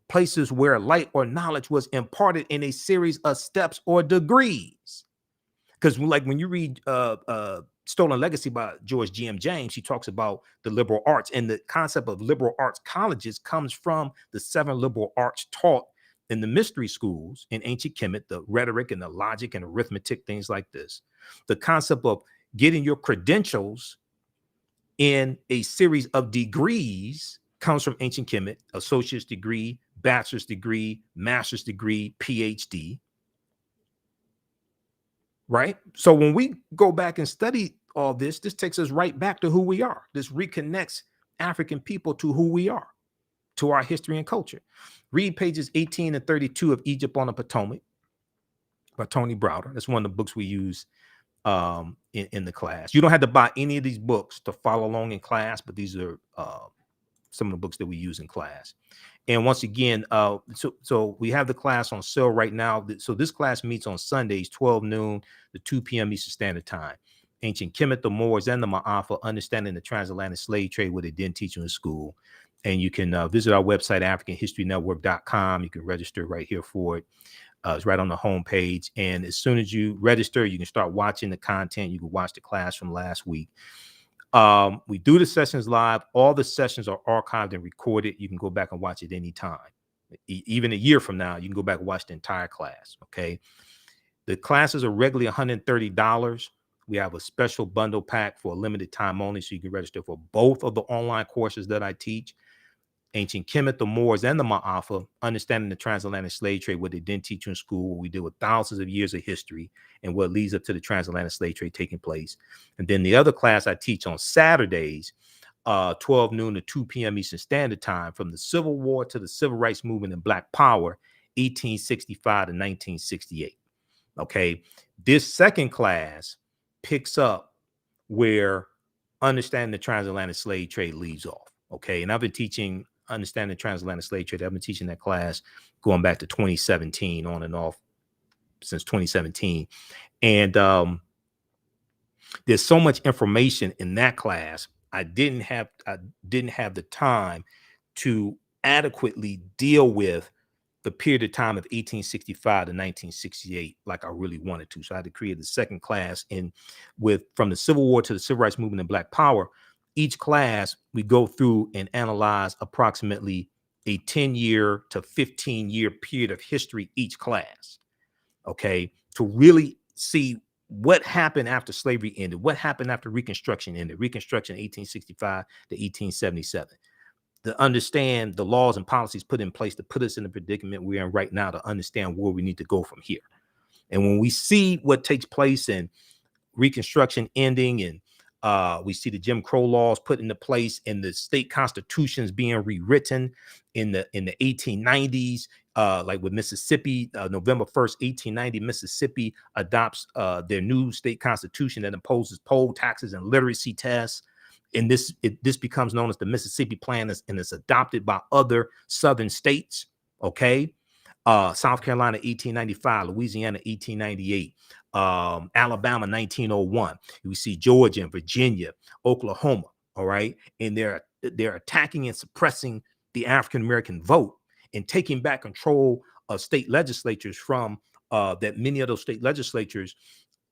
places where light or knowledge was imparted in a series of steps or degrees. Because like when you read Stolen Legacy by George G.M. James, he talks about the liberal arts, and the concept of liberal arts colleges comes from the 7 liberal arts taught in the mystery schools in ancient Kemet, the rhetoric and the logic and arithmetic, things like this. The concept of getting your credentials in a series of degrees comes from ancient Kemet: associate's degree, bachelor's degree, master's degree, PhD. Right? So when we go back and study all this, this takes us right back to who we are. This reconnects African people to who we are, to our history and culture. Read pages 18 and 32 of Egypt on the Potomac by Tony Browder. That's one of the books we use in the class. You don't have to buy any of these books to follow along in class, but these are some of the books that we use in class. And once again, so we have the class on sale right now. So this class meets on Sundays, 12 noon to 2 p.m. Eastern Standard Time. Ancient Kemet, the Moors, and the Ma'afa, understanding the transatlantic slave trade, what they didn't teach you in school. And you can visit our website, AfricanHistoryNetwork.com. You can register right here for it. It's right on the homepage. And as soon as you register, you can start watching the content. You can watch the class from last week. We do the sessions live. All the sessions are archived and recorded. You can go back and watch it anytime. Even a year from now, you can go back and watch the entire class. Okay. The classes are regularly $130. We have a special bundle pack for a limited time only, so you can register for both of the online courses that I teach. Ancient Kemet, the Moors, and the Ma'afa, understanding the transatlantic slave trade, what they didn't teach you in school, what we deal with thousands of years of history and what leads up to the transatlantic slave trade taking place. And then the other class I teach on Saturdays, 12 noon to 2 p.m. Eastern Standard Time, from the Civil War to the Civil Rights Movement and Black Power, 1865 to 1968. Okay, this second class picks up where understanding the transatlantic slave trade leaves off. Okay, and I've been teaching understanding the transatlantic slave trade. I've been teaching that class going back to 2017, on and off since 2017. And there's so much information in that class. I didn't have the time to adequately deal with the period of time of 1865 to 1968 like I really wanted to. So I had to create a second class from the Civil War to the Civil Rights Movement and Black Power. Each class, we go through and analyze approximately a 10-year to 15-year period of history each class, okay, to really see what happened after slavery ended, what happened after Reconstruction ended, Reconstruction 1865 to 1877. To understand the laws and policies put in place to put us in the predicament we're in right now, to understand where we need to go from here. And when we see what takes place in Reconstruction ending, and we see the Jim Crow laws put into place and the state constitutions being rewritten in the 1890s, like with Mississippi, November 1st, 1890, Mississippi adopts their new state constitution that imposes poll taxes and literacy tests. And this becomes known as the Mississippi Plan, and it's adopted by other southern states. Okay. South Carolina, 1895, Louisiana, 1898, Alabama, 1901. We see Georgia and Virginia, Oklahoma. All right. And they're attacking and suppressing the African-American vote and taking back control of state legislatures from that many of those state legislatures.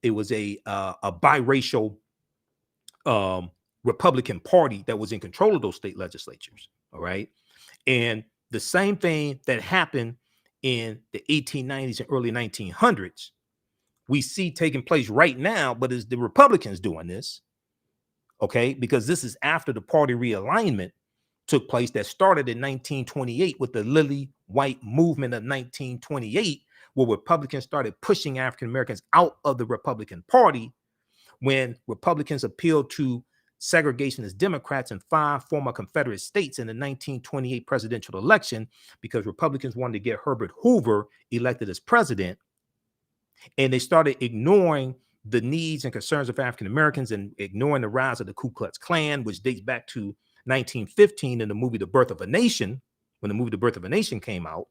It was a biracial Republican Party that was in control of those state legislatures. All right. And the same thing that happened in the 1890s and early 1900s, we see taking place right now, but it's the Republicans doing this. Okay. Because this is after the party realignment took place that started in 1928 with the Lily White movement of 1928, where Republicans started pushing African Americans out of the Republican Party when Republicans appealed to segregationist Democrats in 5 former Confederate states in the 1928 presidential election, because Republicans wanted to get Herbert Hoover elected as president. And they started ignoring the needs and concerns of African Americans and ignoring the rise of the Ku Klux Klan, which dates back to 1915 in the movie The Birth of a Nation. When the movie The Birth of a Nation came out,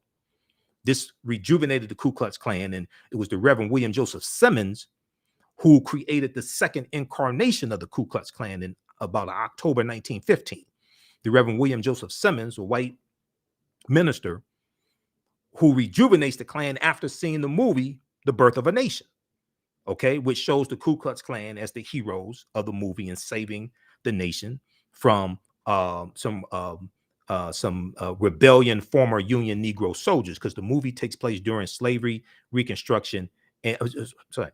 this rejuvenated the Ku Klux Klan. And it was the Reverend William Joseph Simmons who created the second incarnation of the Ku Klux Klan in about October 1915. The Reverend William Joseph Simmons, a white minister, who rejuvenates the Klan after seeing the movie The Birth of a Nation, okay, which shows the Ku Klux Klan as the heroes of the movie and saving the nation from some rebellion, former Union Negro soldiers, because the movie takes place during slavery, Reconstruction, and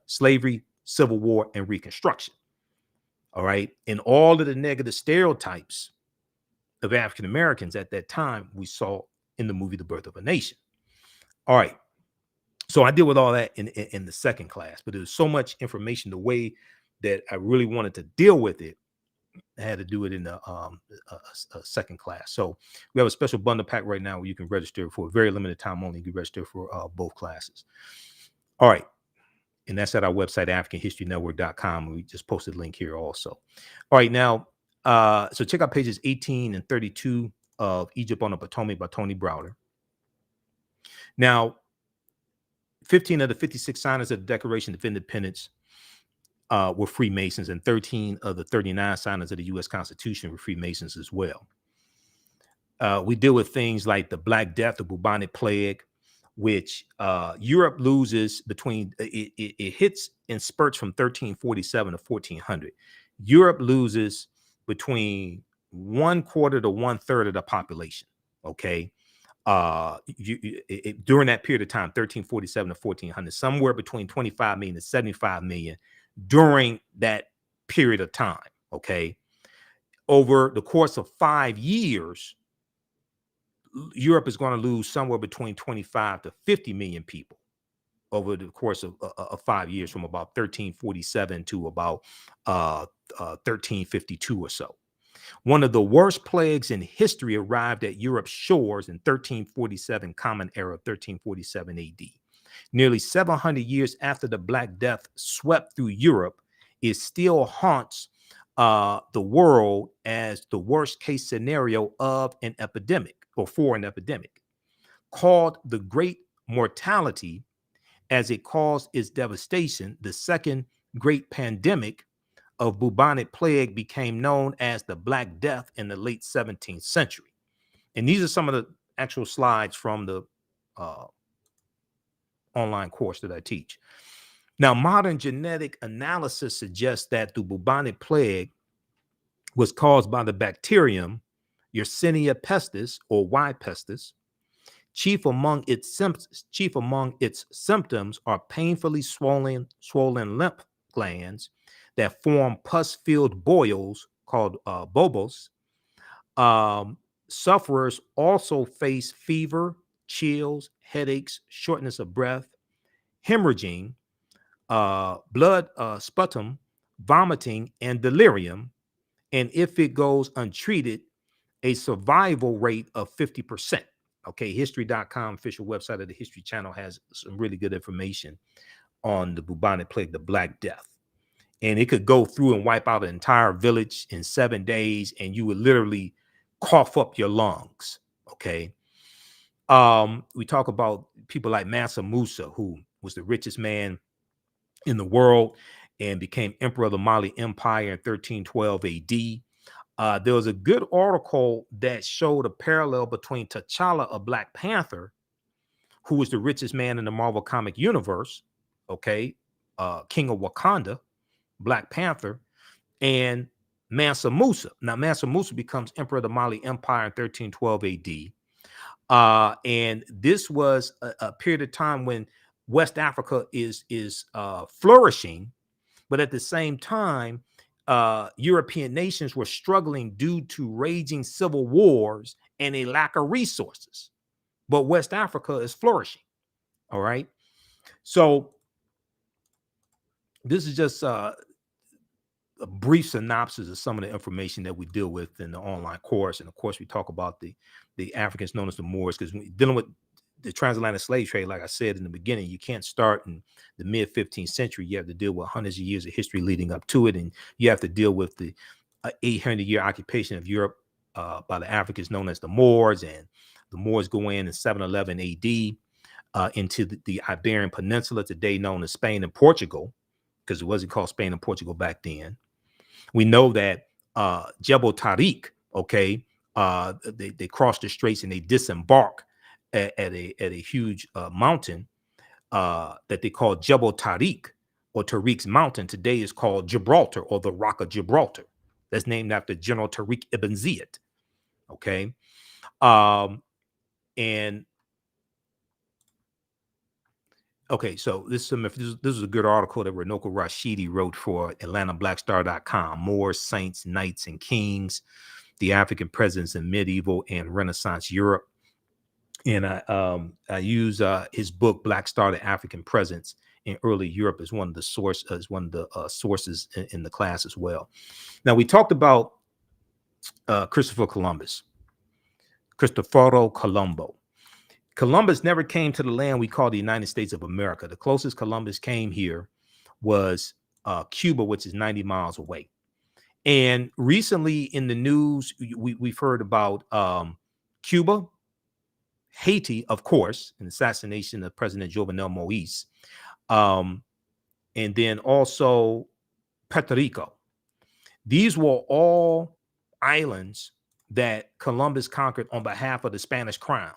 slavery, Civil War, and Reconstruction. All right. And all of the negative stereotypes of African Americans at that time we saw in the movie The Birth of a Nation. All right. So I deal with all that in the second class, but there's so much information, the way that I really wanted to deal with it, I had to do it in the second class. So we have a special bundle pack right now where you can register for a very limited time only. You can register for both classes. All right. And that's at our website, AfricanHistoryNetwork.com. We just posted a link here also. All right. Now, so check out pages 18 and 32 of Egypt on the Potomac by Tony Browder. Now, 15 of the 56 signers of the Declaration of Independence were Freemasons, and 13 of the 39 signers of the U.S. Constitution were Freemasons as well. We deal with things like the Black Death, the Bubonic Plague, which Europe loses between, it hits in spurts from 1347 to 1400. Europe loses between 1/4 to 1/3 of the population. Okay. During that period of time, 1347 to 1400, somewhere between 25 million to 75 million during that period of time. Okay. Over the course of 5 years, Europe is going to lose somewhere between 25 to 50 million people over the course of 5 years, from about 1347 to about 1352 or so. One of the worst plagues in history arrived at Europe's shores in 1347, Common Era, 1347 AD. Nearly 700 years after the Black Death swept through Europe, it still haunts the world as the worst case scenario of an epidemic, or for an epidemic. Called the Great Mortality, as it caused its devastation, the second great pandemic of bubonic plague became known as the Black Death in the late 17th century. And these are some of the actual slides from the online course that I teach. Now, modern genetic analysis suggests that the bubonic plague was caused by the bacterium Yersinia pestis, or Y. pestis. Chief among its symptoms are painfully swollen lymph glands that form pus-filled boils called bobos. Sufferers also face fever, chills, headaches, shortness of breath, hemorrhaging, blood sputum, vomiting, and delirium. And if it goes untreated, a survival rate of 50%. Okay, history.com, official website of the History Channel, has some really good information on the bubonic plague, the Black Death. And it could go through and wipe out an entire village in 7 days, and you would literally cough up your lungs. Okay. We talk about people like Mansa Musa, who was the richest man in the world and became emperor of the Mali Empire in 1312 AD. There was a good article that showed a parallel between T'Challa of Black Panther, who was the richest man in the Marvel comic universe, okay, King of Wakanda, Black Panther, and Mansa Musa. Now, Mansa Musa becomes emperor of the Mali Empire in 1312 AD. And this was a period of time when West Africa is flourishing, but at the same time, European nations were struggling due to raging civil wars and a lack of resources. But West Africa is flourishing. All right. So this is just a brief synopsis of some of the information that we deal with in the online course. And of course, we talk about the Africans known as the Moors, because dealing with the transatlantic slave trade, like I said in the beginning, you can't start in the mid 15th century. You have to deal with hundreds of years of history leading up to it. And you have to deal with the 800-year occupation of Europe by the Africans known as the Moors. And the Moors go in 711 AD into the Iberian Peninsula, today known as Spain and Portugal, because it wasn't called Spain and Portugal back then. We know that Jebel Tariq, okay, they cross the straits and they disembark at a huge mountain that they call Jebel Tariq, or Tariq's mountain. Today is called Gibraltar, or the Rock of Gibraltar. That's named after General Tariq ibn Ziyad. Okay. And okay, so this is a good article that Runoko Rashidi wrote for AtlantaBlackStar.com. Moors, Saints, Knights, and Kings, the African Presence in Medieval and Renaissance Europe. And I use his book Black Star: The African Presence in Early Europe as one of the sources in the class as well. Now, we talked about Cristoforo Colombo. Columbus never came to the land we call the United States of America. The closest Columbus came here was Cuba, which is 90 miles away. And recently in the news, we've heard about Cuba, Haiti, of course, an assassination of President Jovenel Moïse. And then also Puerto Rico. These were all islands that Columbus conquered on behalf of the Spanish crown,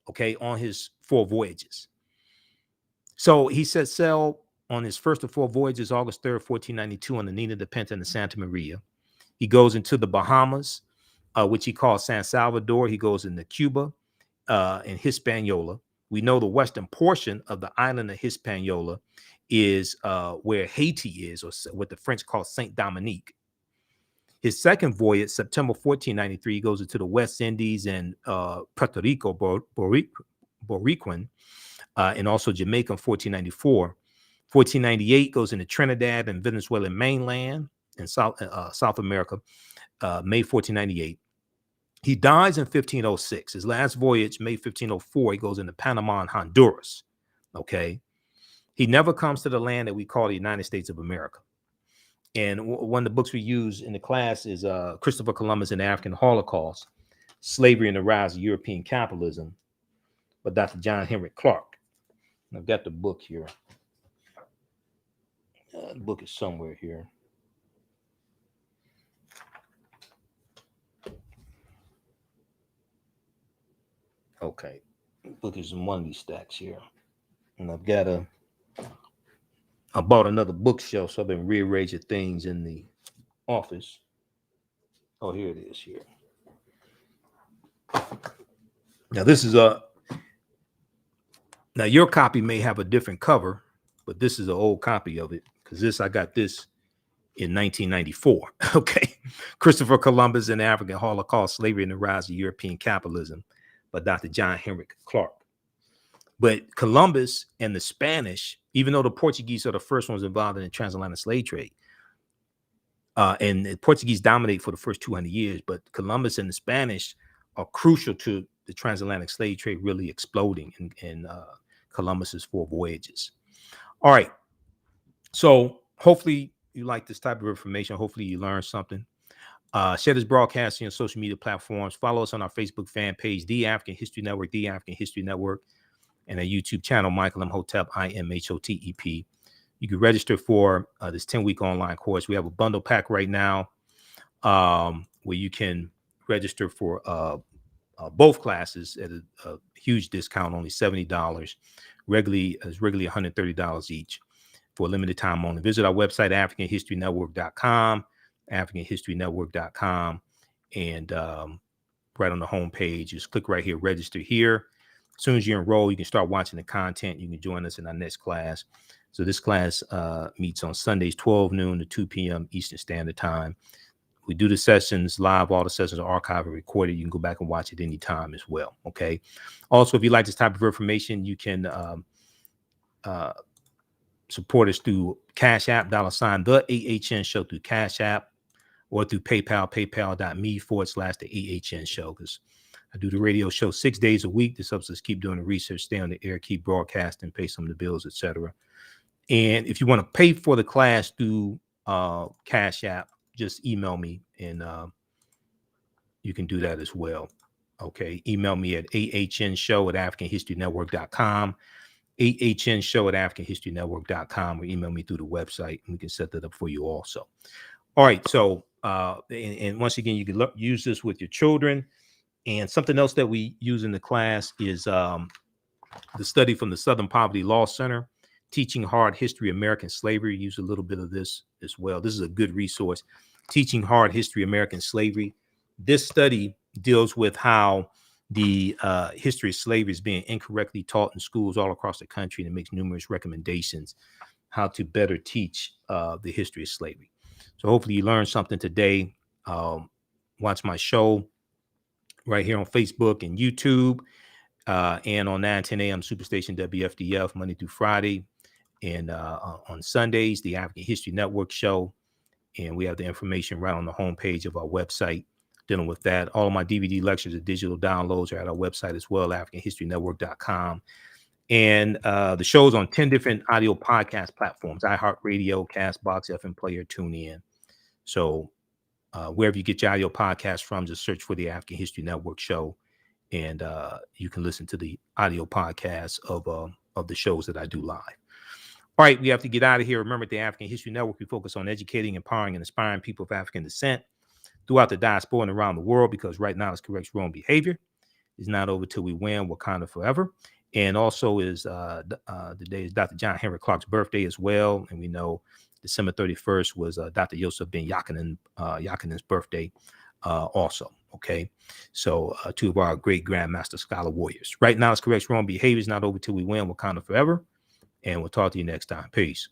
okay, on his 4 voyages. So he set sail on his first of 4 voyages, August 3rd, 1492, on the Nina de Pinta and the Santa Maria. He goes into the Bahamas, which he calls San Salvador. He goes into Cuba and Hispaniola. We know the western portion of the island of Hispaniola is where Haiti is, or what the French call Saint Dominique. His second voyage, September 1493, he goes into the West Indies and Puerto Rico, Boricuan, and also Jamaica in 1494. 1498 goes into Trinidad and Venezuelan mainland in South America, May 1498. He dies in 1506. His last voyage, May 1504, he goes into Panama and Honduras. Okay. He never comes to the land that we call the United States of America. And one of the books we use in the class is Christopher Columbus and the African Holocaust, Slavery and the Rise of European Capitalism, by Dr. John Henry Clark. And I've got the book here. The book is somewhere here. Okay, the book is in one of these stacks here. And I bought another bookshelf, so I've been rearranging things in the office. Oh, here it is here. Now this is now your copy may have a different cover, but this is an old copy of it, because I got this in 1994. Okay. Christopher Columbus and the African Holocaust, Slavery and the Rise of European Capitalism, by Dr. John Henry Clark. But Columbus and the Spanish, even though the Portuguese are the first ones involved in the transatlantic slave trade, and the Portuguese dominate for the first 200 years, but Columbus and the Spanish are crucial to the transatlantic slave trade really exploding in Columbus's 4 voyages. All right. So hopefully you like this type of information. Hopefully you learned something. Share this broadcast on social media platforms. Follow us on our Facebook fan page, The African History Network, The African History Network, and our YouTube channel, Michael Imhotep, IMHOTEP. You can register for this 10-week online course. We have a bundle pack right now where you can register for both classes at a huge discount, only $70. Regularly $130 each for a limited time only. Visit our website, AfricanHistoryNetwork.com. AfricanHistoryNetwork.com, and right on the home page, just click right here, register here. As soon as you enroll, you can start watching the content. You can join us in our next class. So this class meets on Sundays, 12 noon to 2 p.m. Eastern Standard Time. We do the sessions live. All the sessions are archived and recorded. You can go back and watch it anytime as well. Okay. Also, if you like this type of information, you can support us through Cash App, $, the AHN Show, through Cash App, or through PayPal, paypal.me/the AHN Show, because I do the radio show 6 days a week. This helps us keep doing the research, stay on the air, keep broadcasting, pay some of the bills, etc. And if you want to pay for the class through Cash App, just email me, and you can do that as well. Okay, email me at ahnshow@africanhistorynetwork.com, ahnshow@africanhistorynetwork.com, or email me through the website, and we can set that up for you also. All right, so and once again, you can use this with your children. And something else that we use in the class is the study from the Southern Poverty Law Center, Teaching Hard History American Slavery. Use a little bit of this as well. This is a good resource. Teaching Hard History American Slavery. This study deals with how the history of slavery is being incorrectly taught in schools all across the country, and it makes numerous recommendations how to better teach the history of slavery. So hopefully you learned something today. Watch my show right here on Facebook and YouTube, and on 9:10 a.m. Superstation WFDF, Monday through Friday, and on Sundays, the African History Network show. And we have the information right on the homepage of our website dealing with that. All of my DVD lectures and digital downloads are at our website as well, AfricanHistoryNetwork.com. And the show's on 10 different audio podcast platforms: iHeartRadio, Castbox, FM Player, TuneIn. So wherever you get your audio podcast from, just search for the African History Network show, and you can listen to the audio podcast of the shows that I do live. All right, we have to get out of here. Remember, the African History Network, we focus on educating, empowering, and inspiring people of African descent throughout the diaspora and around the world, because right now it's correct wrong behavior. It's not over till we win Wakanda forever. And also is the day is Dr. John Henry Clark's birthday as well. And we know December 31st was Dr. Yosef Ben Yakinen's birthday also. Okay. So two of our great grandmaster scholar warriors. Right now it's correct wrong behavior. Is not over till we win Wakanda forever. And we'll talk to you next time. Peace.